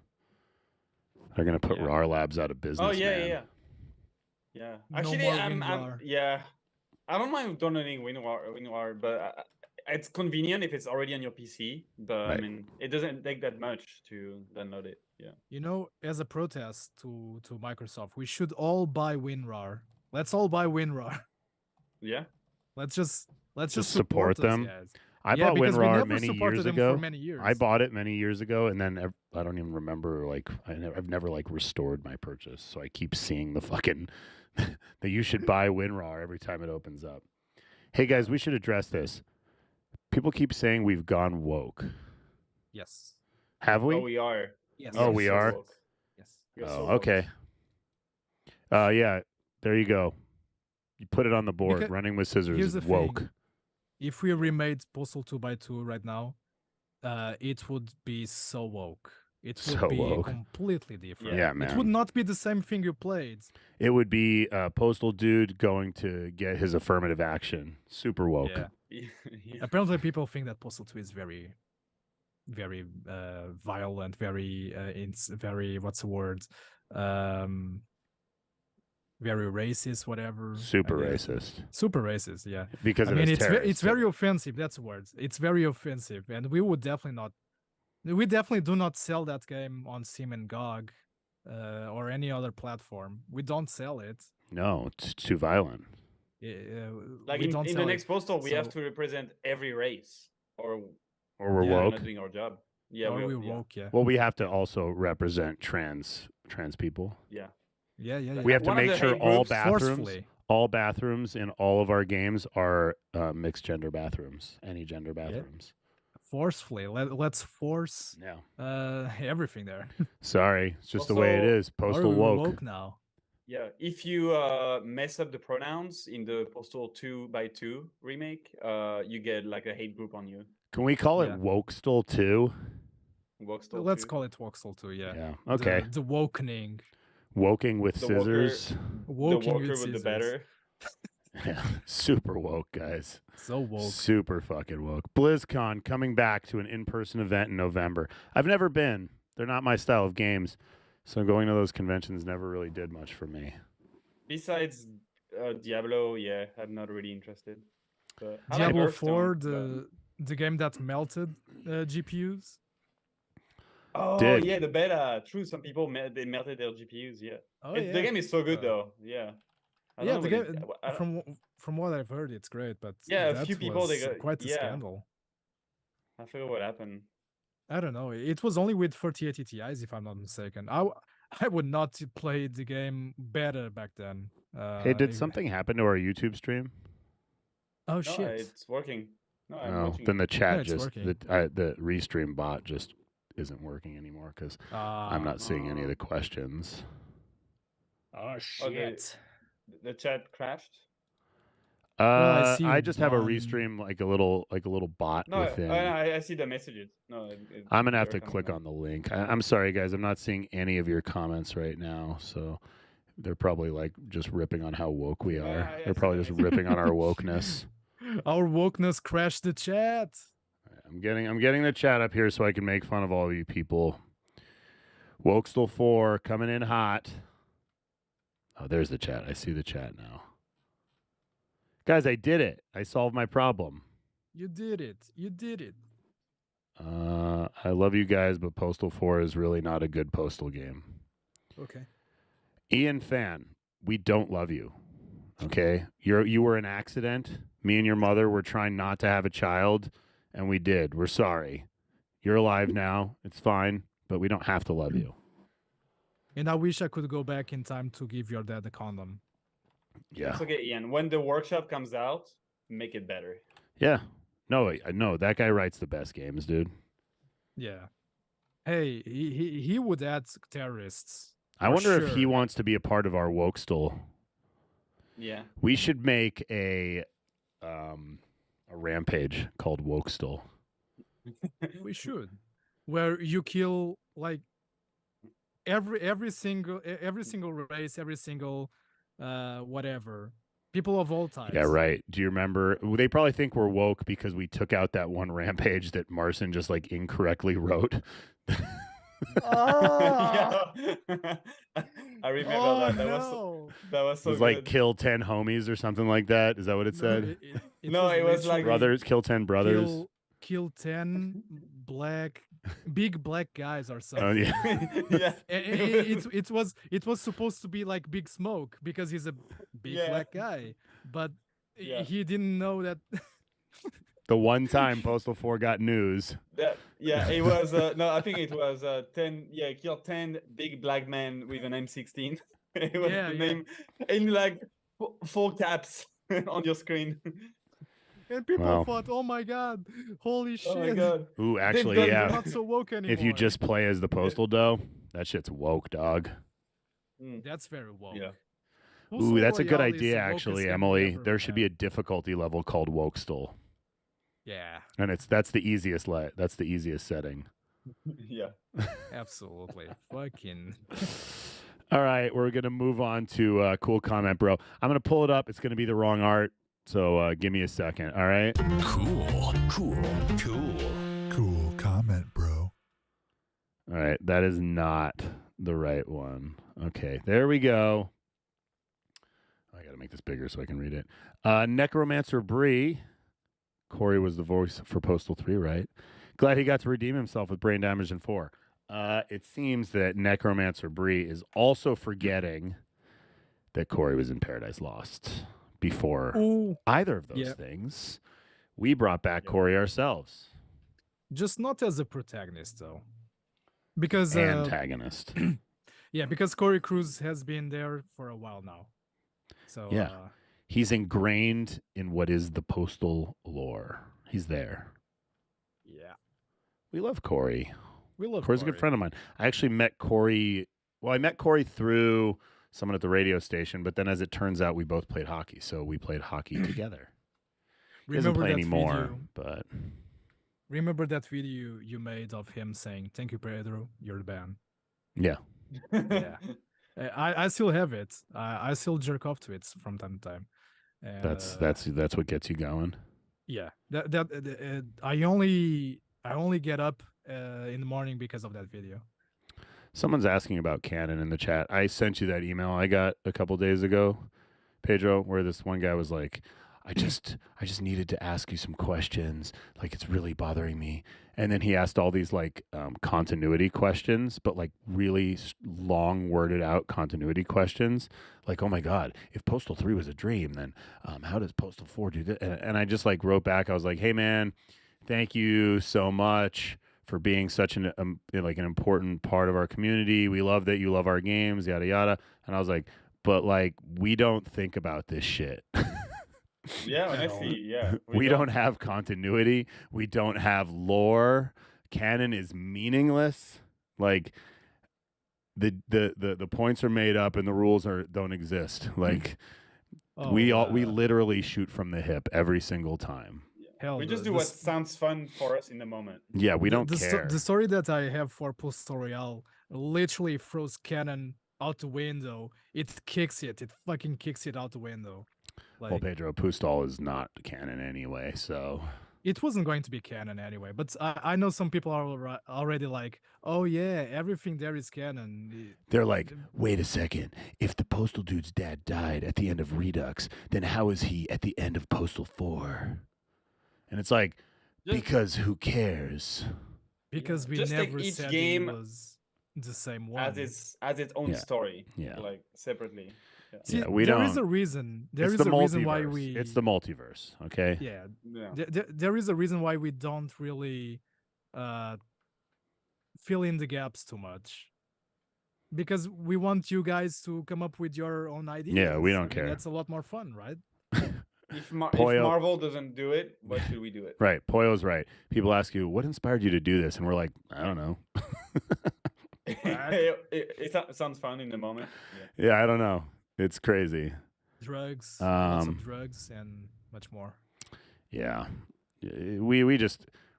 They're going to put RAR labs out of business. Oh yeah, man. yeah. No Actually, more I'm WinRAR. yeah. I don't mind downloading WinRAR, but it's convenient if it's already on your PC. But I Right. mean, it doesn't take that much to download it. Yeah. You know, as a protest to Microsoft, we should all buy WinRAR. Let's all buy WinRAR. Yeah. Let's just support those them. guys. I Yeah, bought because we WinRAR never many supported years them ago. for many years. I bought it many years ago, and then I don't even remember. Like I've never like restored my purchase, so I keep seeing the fucking that you should buy WinRAR every time it opens up. Hey guys, we should address this. People keep saying we've gone woke. Yes. Have we? Oh, we are. Yes. Oh, we so are? woke. Yes. We are Oh, so woke. okay. Yeah, there you go. You put it on the board. Because Running with scissors here's is the woke. thing. If we remade Postal 2x2 right now, it would be so woke. It would So be woke. completely different. Yeah, It would man. not be the same thing you played. It would be a postal dude going to get his affirmative action. Super woke. Yeah. Yeah. Apparently, people think that Postal 2 is very, very violent, very, it's very, what's the word? Very racist, whatever. Super I guess. racist. Super racist, yeah. Because I of mean, his it's terrorists. very offensive. That's the word. It's very offensive, and we would definitely not. We definitely do not sell that game on Steam and GOG, or any other platform. We don't sell it. No, it's too violent. Like we in don't the sell next it. postal, we have So- to represent every race, or Or we're Yeah, we're woke. not doing our job. Yeah, or we we yeah. woke, yeah. Well, we have to also represent trans people. Yeah. Yeah, yeah, yeah. We have to One of make the sure hate all groups- bathrooms in all of our games are mixed gender bathrooms, any gender bathrooms. Forcefully. Let's force Yeah. everything there. Sorry, it's just the way it Also- is. Postal Or we're woke. woke now. Yeah, if you mess up the pronouns in the Postal 2x2 remake, you get like a hate group on you. Can we call it Yeah. Wokestal too? Wokestal Let's 2. call it Voxel too, yeah. Yeah. Okay. The wokening. Woking with The woker- scissors. Woking the Walker with with the scissors. better. Yeah. Super woke, guys. So woke. Super fucking woke. BlizzCon coming back to an in-person event in November. I've never been. They're not my style of games. So going to those conventions never really did much for me. Besides Diablo, yeah, I'm not really interested. But I like Diablo Hearthstone, 4, the game that melted GPUs. Oh Did. yeah, the beta. True, some people they melted their GPUs. Yeah, Oh, The yeah. game is so good though. Yeah. I don't Yeah, know the what game. it- I don't- From what I've heard, it's great, but Yeah, a that few people, they was got- quite a yeah. scandal. I forgot what happened. I don't know. It was only with 3080 Ti's, if I'm not mistaken. I would not play the game better back then. Hey, did if- something happen to our YouTube stream? Oh No, shit! it's working. No, I'm Oh, watching. then the chat it's just working. the restream bot just isn't working anymore because I'm not seeing any of the questions. Oh Okay, the chat crashed. I see I just have a one. restream like a little bot No, within. I see the messages. No, I'm gonna have they're to coming click now. on the link. I'm sorry, guys. I'm not seeing any of your comments right now, so they're probably like just ripping on how woke we are. I They're see probably the just message. ripping on our wokeness. Our wokeness crashed the chat. I'm getting the chat up here so I can make fun of all of you people. Wokestal 4 coming in hot. Oh, there's the chat. I see the chat now. Guys, I did it. I solved my problem. You did it. You did it. I love you guys, but Postal 4 is really not a good Postal game. Okay. Ian Fan, we don't love you. Okay? You were an accident. Me and your mother were trying not to have a child, and we did. We're sorry. You're alive now. It's fine, but we don't have to love you. And I wish I could go back in time to give your dad a condom. Yeah. It's okay, Ian. When the workshop comes out, make it better. Yeah. No, that guy writes the best games, dude. Yeah. Hey, he would add terrorists. I for wonder if he sure. wants to be a part of our Wokestal. Yeah. We should make a rampage called Wokestal. We should. Where you kill like every single race, every single whatever. People of all types. Yeah, right. Do you remember? They probably think we're woke because we took out that one rampage that Marcin just like incorrectly wrote. Yeah. I remember that. That was so It was good. like kill 10 homies or something like that. Is that what it said? No, it was like brothers, kill 10 brothers. Kill 10 big black guys or something. Oh yeah. Yeah. It was supposed to be like Big Smoke because he's a big black guy, but he didn't know that. The one time Postal 4 got news. Yeah, it was no, I think it was 10. Yeah, kill 10 big black men with an M16. It was the name in like full caps on your screen. And people Wow. thought, "Oh my god, holy shit!" Oh my god. Ooh, actually, They're yeah. not so woke anymore. If you just play as the Postal dough, that shit's woke, dog. That's very woke. Yeah. Ooh, that's a good Royale is idea, the wokest actually, game Emily. ever, There should be a difficulty level called Wokestal. Yeah. And that's the easiest that's the easiest setting. Yeah. Absolutely. Fucking. All right, we're gonna move on to cool comment, bro. I'm gonna pull it up. It's gonna be the wrong art, so give me a second. All right. Cool comment, bro. All right, that is not the right one. Okay, there we go. I gotta make this bigger so I can read it. Necromancer Bree. Corey was the voice for Postal 3, right? Glad he got to redeem himself with brain damage in 4. It seems that Necromancer Bree is also forgetting that Corey was in Paradise Lost before either of those things. We brought back Corey ourselves. Just not as a protagonist, though. Because Antagonist. Yeah, because Corey Cruz has been there for a while now. So yeah. He's ingrained in what is the Postal lore. He's there. Yeah. We love Corey. We love Corey's a good friend of mine. I actually met Corey. Well, I met Corey through someone at the radio station, but then as it turns out, we both played hockey. So we played hockey together. He doesn't play anymore, but... Remember that video you made of him saying, "Thank you, Pedro, you're the band." Yeah. Yeah. I still have it. I still jerk off to it from time to time. And, that's what gets you going. Yeah. I only get up in the morning because of that video. Someone's asking about Canon in the chat. I sent you that email I got a couple days ago, Pedro, where this one guy was like, I just needed to ask you some questions. Like, it's really bothering me. And then he asked all these like continuity questions, but like really long worded out continuity questions. Like, oh my God, if Postal 3 was a dream, then how does Postal 4 do this? And I just like wrote back. I was like, hey man, thank you so much for being such an important part of our community. We love that you love our games, yada yada. And I was like, but like we don't think about this shit. Yeah, honestly, yeah. We don't have continuity. We don't have lore. Canon is meaningless. Like the points are made up and the rules don't exist. Like we literally shoot from the hip every single time. Hell, We just do what sounds fun for us in the moment. Yeah, we don't the care. The story that I have for Postal Royale literally throws Canon out the window. It kicks it. It fucking kicks it out the window. Like, Well, Pedro, Postal is not canon anyway, so it wasn't going to be canon anyway. But I know some people are already like, oh yeah, everything there is canon. they're like, wait a second. If the Postal dude's dad died at the end of Redux, then how is he at the end of Postal 4? And it's like, because who cares? Because we Just take never each said game it was the same one. as its own story. Yeah. Like separately. Yeah. See, we there don't. is a reason. There It's is the a reason why multiverse. we. It's the multiverse, okay? Yeah. Yeah. There is a reason why we don't really fill in the gaps too much. Because we want you guys to come up with your own ideas. Yeah, we don't I mean, care. that's a lot more fun, right? If Poyo- Marvel doesn't do it, why should we do it? Right. Poyo's right. People ask you, what inspired you to do this? And we're like, I don't know. it sounds fun in the moment. Yeah, I don't know. It's crazy. Drugs, lots Um, of drugs, and much more. Yeah. We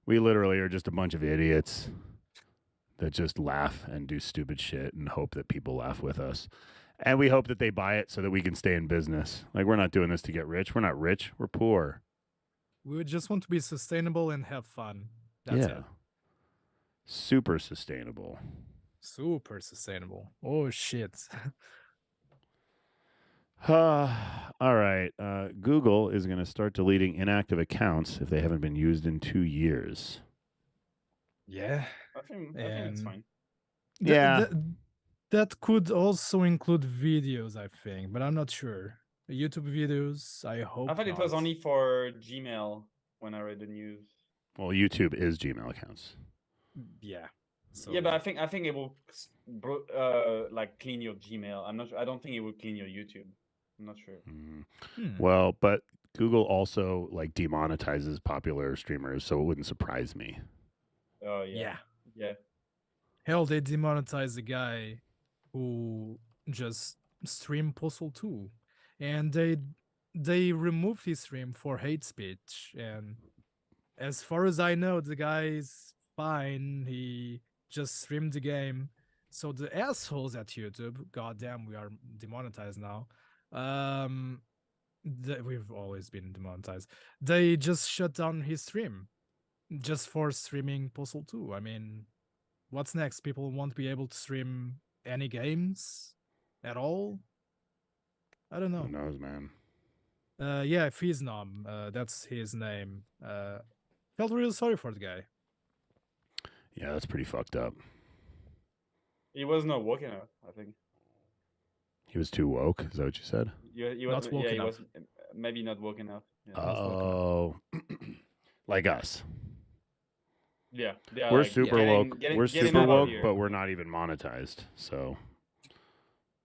literally are just a bunch of idiots that just laugh and do stupid shit and hope that people laugh with us. And we hope that they buy it so that we can stay in business. Like, we're not doing this to get rich. We're not rich. We're poor. We just want to be sustainable and have fun. That's it. Super sustainable. Super sustainable. Oh shit. All right. Google is going to start deleting inactive accounts if they haven't been used in 2 years. Yeah. I think it's fine. Yeah. That could also include videos, I think, but I'm not sure. YouTube videos, I hope. I thought it was only for Gmail when I read the news. Well, YouTube is Gmail accounts. Yeah. So Yeah, but I think it will like clean your Gmail. I'm not sure. I don't think it will clean your YouTube. I'm not sure. Well, but Google also like demonetizes popular streamers, so it wouldn't surprise me. Oh yeah. Yeah. Hell, they demonetized the guy who just streamed Postal 2. And they removed his stream for hate speech. And as far as I know, the guy is fine. He just streamed the game. So the assholes at YouTube, goddamn, we are demonetized now. We've always been demonetized. They just shut down his stream just for streaming Postal 2. I mean, what's next? People won't be able to stream any games at all? I don't know. Who knows, man? Yeah, Fiznam, that's his name. Felt real sorry for the guy. Yeah, that's pretty fucked up. He was not woke enough, I think. He was too woke. Is that what you said? He Not was, woke yeah, he enough. was maybe not woke enough. Yeah. Oh, like us. Yeah, We're like, super getting- woke. getting- We're getting super out of woke, here. but we're not even monetized. So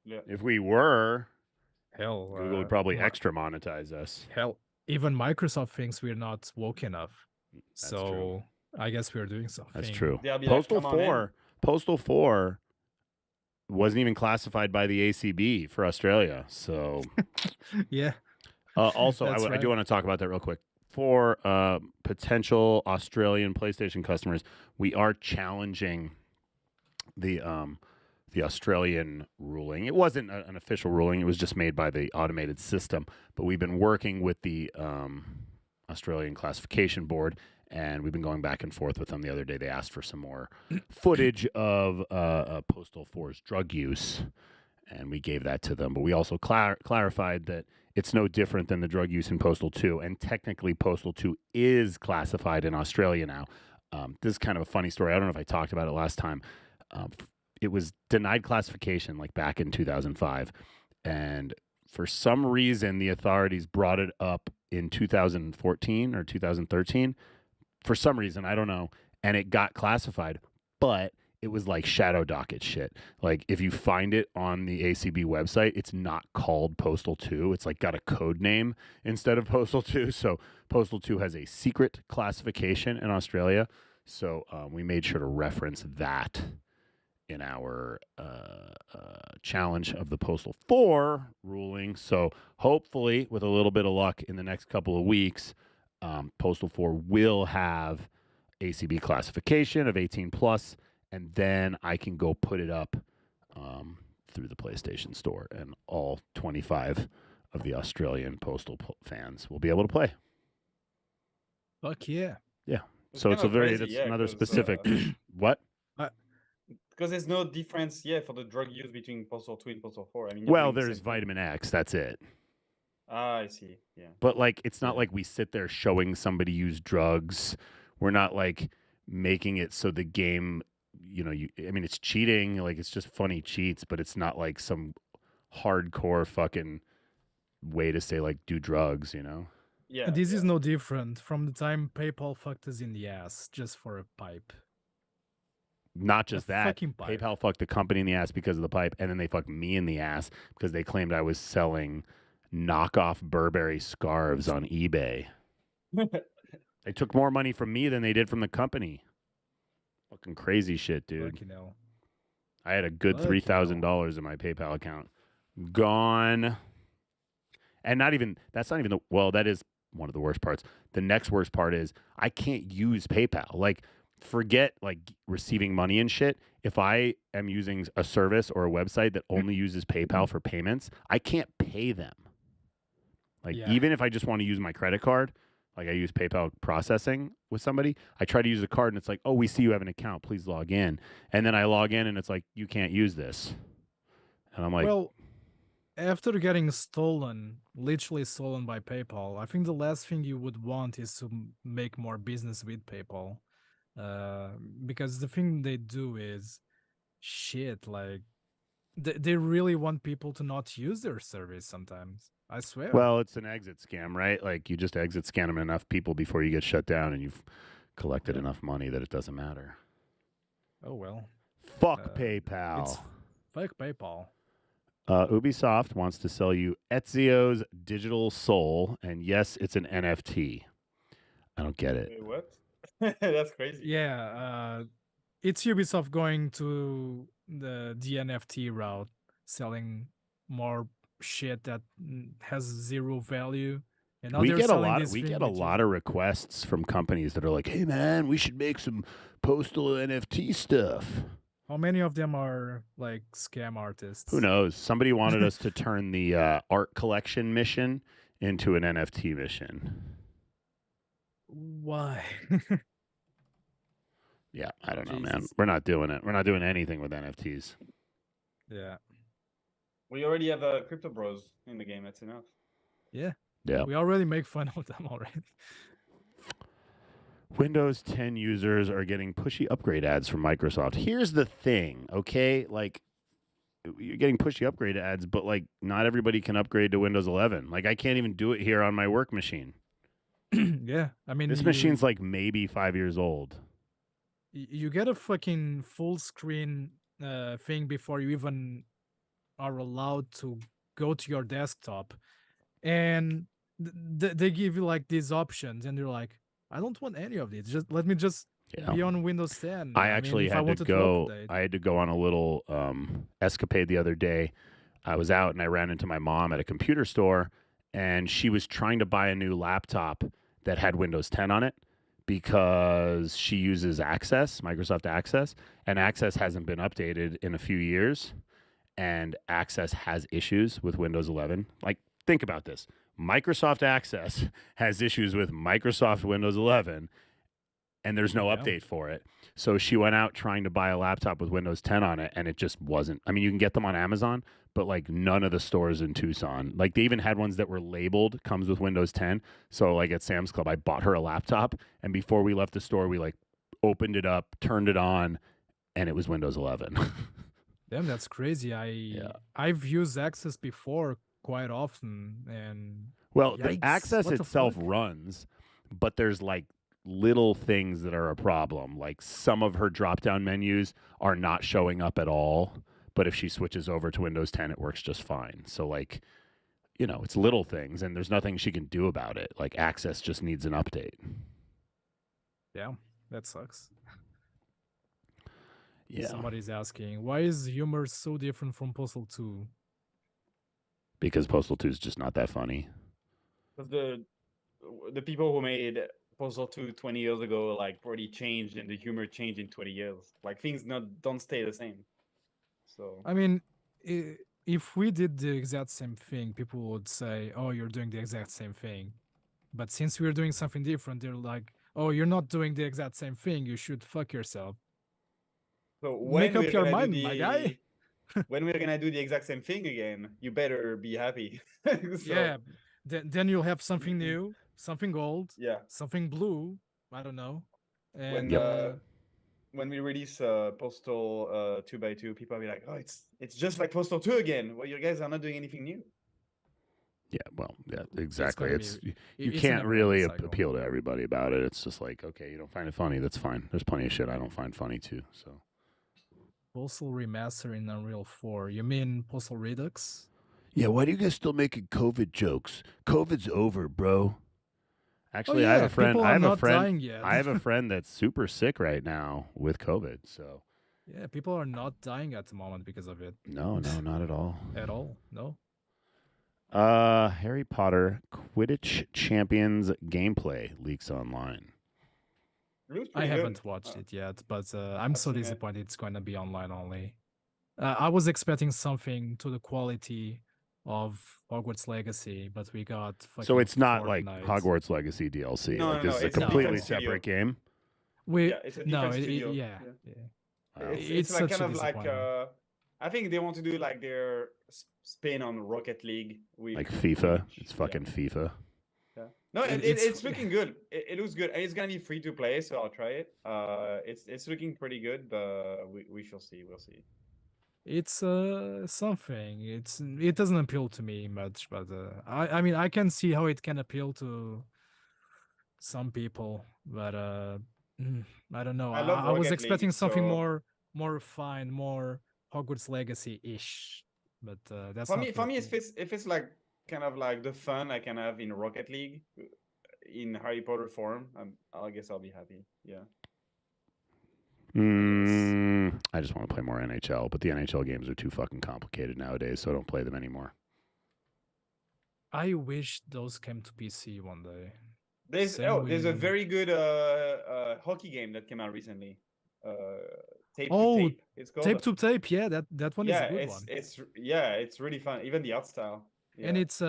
Yeah. if we were, Hell, Google would probably extra monetize us. Hell, even Microsoft thinks we're not woke enough. That's so true. I guess we're doing something. That's true. They'll be like, Postal "Come on in." 4, Postal 4 wasn't even classified by the ACB for Australia. So Yeah. also, That's I do right. want to talk about that real quick. For potential Australian PlayStation customers, we are challenging the Australian ruling. It wasn't an official ruling; it was just made by the automated system. But we've been working with the Australian Classification Board, and we've been going back and forth with them. The other day, they asked for some more footage of Postal 4's drug use, and we gave that to them. But we also clarified that it's no different than the drug use in Postal 2, and technically Postal 2 is classified in Australia now. This is kind of a funny story. I don't know if I talked about it last time. It was denied classification like back in 2005, and for some reason the authorities brought it up in 2014 or 2013. For some reason, I don't know, and it got classified, but it was like shadow docket shit. Like if you find it on the ACB website, it's not called Postal 2. It's like got a code name instead of Postal 2. So Postal 2 has a secret classification in Australia. So we made sure to reference that in our challenge of the Postal 4 ruling. So hopefully, with a little bit of luck in the next couple of weeks, Postal 4 will have ACB classification of 18 plus, and then I can go put it up through the PlayStation Store, and all 25 of the Australian Postal fans will be able to play. Fuck yeah. Yeah. So it's a very, that's another specific. What? Because there's no difference, for the drug use between Postal 2 and Postal 4. I mean, Well, there's vitamin X. That's it. Ah, I see. Yeah. But like, it's not like we sit there showing somebody use drugs. We're not like making it so the game, I mean, it's cheating. Like, it's just funny cheats, but it's not like some hardcore fucking way to say like do drugs, Yeah. This is no different from the time PayPal fucked us in the ass just for a pipe. Not just that. Fucking pipe. PayPal fucked the company in the ass because of the pipe, and then they fucked me in the ass because they claimed I was selling knockoff Burberry scarves on eBay. They took more money from me than they did from the company. Fucking crazy shit, dude. I had a good $3,000 in my PayPal account. Gone. And that's not even that is one of the worst parts. The next worst part is I can't use PayPal. Like, forget like receiving money and shit. If I am using a service or a website that only uses PayPal for payments, I can't pay them. Like, even if I just want to use my credit card, like I use PayPal processing with somebody, I try to use a card and it's like, oh, we see you have an account. Please log in. And then I log in and it's like, you can't use this. And I'm like, well, after getting literally stolen by PayPal, I think the last thing you would want is to make more business with PayPal. Because the thing they do is shit. Like, they really want people to not use their service sometimes. I swear. Well, it's an exit scam, right? Like, you just exit scam enough people before you get shut down and you've collected enough money that it doesn't matter. Oh, well. Fuck PayPal. Fuck PayPal. Ubisoft wants to sell you Ezio's Digital Soul, and yes, it's an NFT. I don't get it. Wait, what? That's crazy. Yeah, it's Ubisoft going to the NFT route, selling more shit that has zero value. And now We they're get a selling lot. this We thing get a which lot of requests from companies that are like, "Hey, man, we should make some Postal NFT stuff." How many of them are like scam artists? Who knows? Somebody wanted us to turn the art collection mission into an NFT mission. Why? Yeah, I don't know, Jesus. man. We're not doing it. We're not doing anything with NFTs. Yeah. We already have Crypto Bros in the game. That's enough. Yeah. Yeah. We already make fun of them already. Windows 10 users are getting pushy upgrade ads from Microsoft. Here's the thing, okay? Like, you're getting pushy upgrade ads, but like, not everybody can upgrade to Windows 11. Like, I can't even do it here on my work machine. Yeah. I mean, This machine's like maybe 5 years old. You get a fucking full screen thing before you even are allowed to go to your desktop, and they give you like these options, and you're like, I don't want any of these. Just let me be on Windows 10. I actually mean, had to go. I had to go on a little escapade the other day. I was out and I ran into my mom at a computer store, and she was trying to buy a new laptop that had Windows 10 on it, because she uses Access, Microsoft Access, and Access hasn't been updated in a few years, and Access has issues with Windows 11. Like, think about this. Microsoft Access has issues with Microsoft Windows 11, and there's no update for it. So she went out trying to buy a laptop with Windows 10 on it, and it just wasn't. I mean, you can get them on Amazon, but like none of the stores in Tucson. Like, they even had ones that were labeled comes with Windows 10. So like at Sam's Club, I bought her a laptop, and before we left the store, we like opened it up, turned it on, and it was Windows 11. Damn, that's crazy. I've used Access before quite often, and well, yikes, the Access what the itself fuck? runs, but there's like little things that are a problem. Like some of her drop-down menus are not showing up at all, but if she switches over to Windows 10, it works just fine. So like, you know, it's little things, and there's nothing she can do about it. Like Access just needs an update. Yeah, that sucks. Yeah. Somebody's asking, why is humor so different from Postal 2? Because Postal 2 is just not that funny. Because the people who made Postal 2 20 years ago like pretty changed, and the humor changed in 20 years. Like things don't stay the same. So I mean, if we did the exact same thing, people would say, "Oh, you're doing the exact same thing." But since we're doing something different, they're like, "Oh, you're not doing the exact same thing. You should fuck yourself." So when Make up we're your gonna mind, do my guy. when we're gonna do the exact same thing again, you better be happy. Yeah. Then you'll have something new, something old, Yeah. something blue. I don't know. And When we release Postal 2x2, people will be like, "Oh, it's just like Postal 2 again." Well, you guys are not doing anything new. Yeah, well, yeah, exactly. It's You it's a can't really never-ending cycle. appeal to everybody about it. It's just like, okay, you don't find it funny, that's fine. There's plenty of shit I don't find funny too. So Postal remaster in Unreal 4. You mean Postal Redux? yeah, why do you guys still making COVID jokes? COVID's over, bro. Actually, I yeah, have a friend. people I are have a not friend. dying yet. I have a friend that's super sick right now with COVID. So Yeah, people are not dying at the moment because of it. no, not at all. At all? No. Harry Potter Quidditch Champions gameplay leaks online. It looks I pretty good. haven't watched it yet, but I'm so seen it. disappointed it's going to be online only. I was expecting something to the quality of Hogwarts Legacy, but we got So fucking it's not like Fortnite. Hogwarts Legacy DLC. No, like no, this no, is a it's a completely different studio. separate game. We It's a no, different studio. yeah. Wow. It's like such kind a of like disappointment. I think they want to do like their spin on Rocket League with Like FIFA. Quidditch. It's fucking FIFA. Yeah. No, It's- it's looking good. It looks good, and it's gonna be free to play, so I'll try it. It's looking pretty good, but we shall see. We'll see. It's something. It doesn't appeal to me much, but I mean I can see how it can appeal to some people, but I don't know. I love I was Rocket expecting League, something so- more refined, more Hogwarts Legacy-ish. But that's For not me, what- if it's like kind of like the fun I can have in Rocket League, in Harry Potter form, I guess I'll be happy. Yeah. I just want to play more NHL, but the NHL games are too fucking complicated nowadays, so I don't play them anymore. I wish those came to PC one day. There's Same there's a with- very good hockey game that came out recently. Tape Oh, to tape. It's called. Tape to tape, yeah, that one yeah, is a good one. it's really fun. Even the art style. Yeah. And it's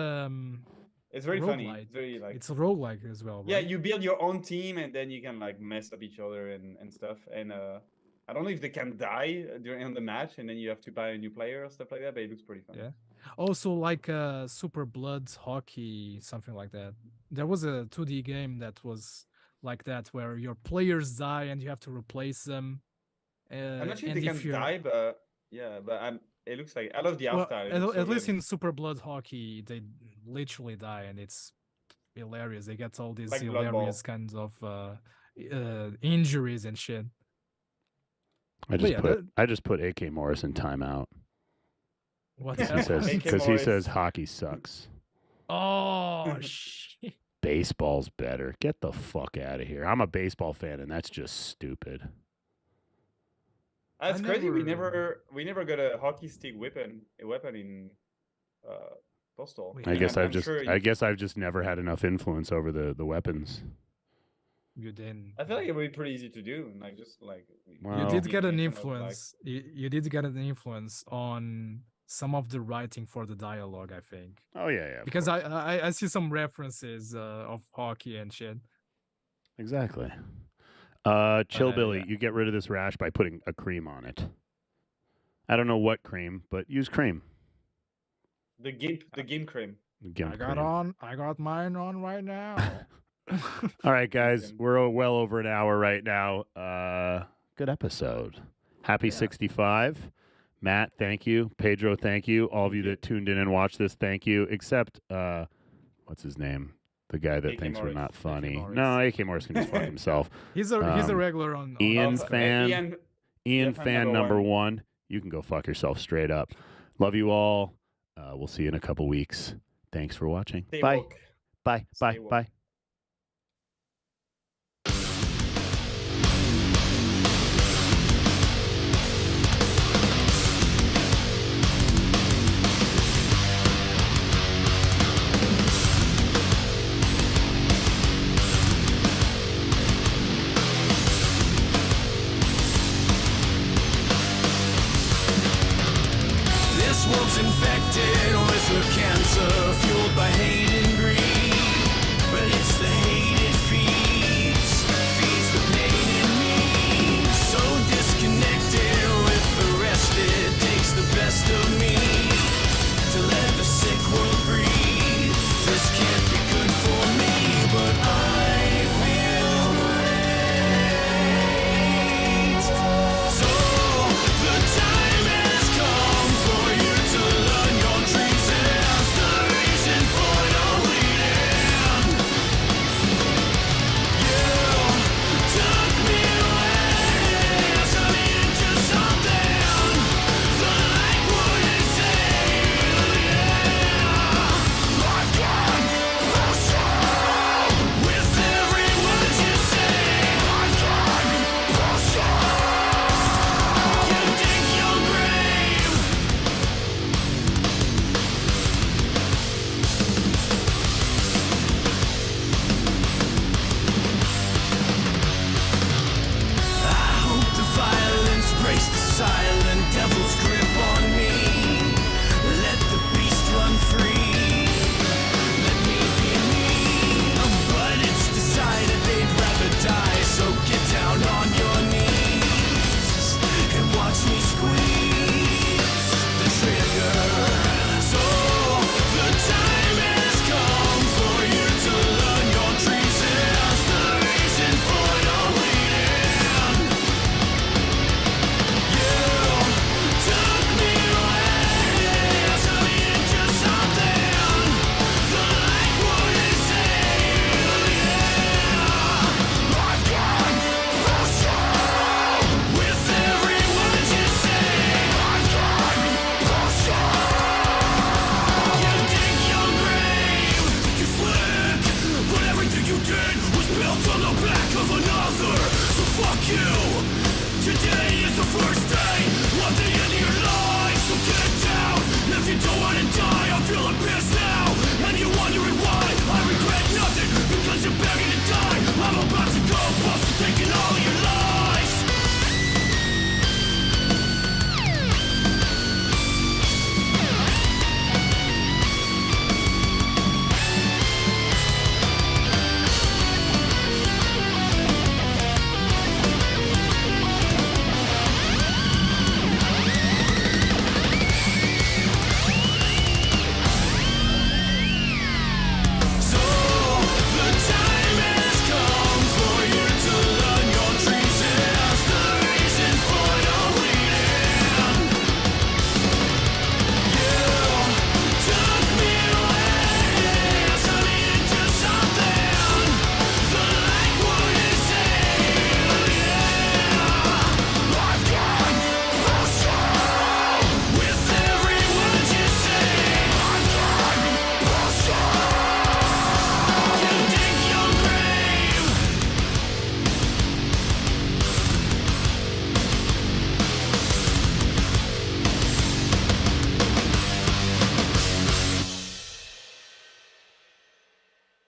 it's very funny. roguelike. It's very like It's a roguelike as well, yeah, right? you build your own team and then you can like mess up each other and stuff. And I don't know if they can die during the match and then you have to buy a new player or stuff like that, but it looks pretty fun. Yeah. Also like Super Bloods Hockey, something like that. There was a 2D game that was like that where your players die and you have to replace them. I'm not sure if and they if can you're- die, but yeah, but it looks like I love the art Well, style. It at, looks so at least good. in Super Blood Hockey, they literally die, and it's hilarious. They get all these Like Blood Bowl. hilarious kinds of injuries and shit. I But just yeah, put I just put AK Morris in timeout What? because he says AK because he Morris. says hockey sucks. Oh shit! Baseball's better. Get the fuck out of here. I'm a baseball fan, and that's just stupid. That's I crazy. We never- never got a hockey stick weapon in Postal. Wait, I And guess I'm I've just sure I guess I've just never had enough influence over the weapons. You didn't. I feel like it would be pretty easy to do, and like just like Well, You did get an kind of, like- influence. You did get an influence on some of the writing for the dialogue, I think, Oh yeah, of because course. I see some references of hockey and shit. Exactly. Chill Billy, yeah. you get rid of this rash by putting a cream on it. I don't know what cream, but use cream. the game cream. Gimp I got cream. I got mine on right now. All right, guys, Gimp. we're well over an hour right now. Good episode. Happy 65. Matt, thank you. Pedro, thank you. All of you that tuned in and watched this, thank you. Except, what's his name? The guy that AK thinks we're Morris. not AK funny. Morris. No, AK Morris can just fuck himself. He's a regular on. Ian Oh, fan. Ian fan number one. You can go fuck yourself straight up. Love you all. We'll see you in a couple weeks. Thanks for watching. Stay Bye. woke. Bye. Stay Bye. woke. Bye. This world's infected with a cancer fueled by hate.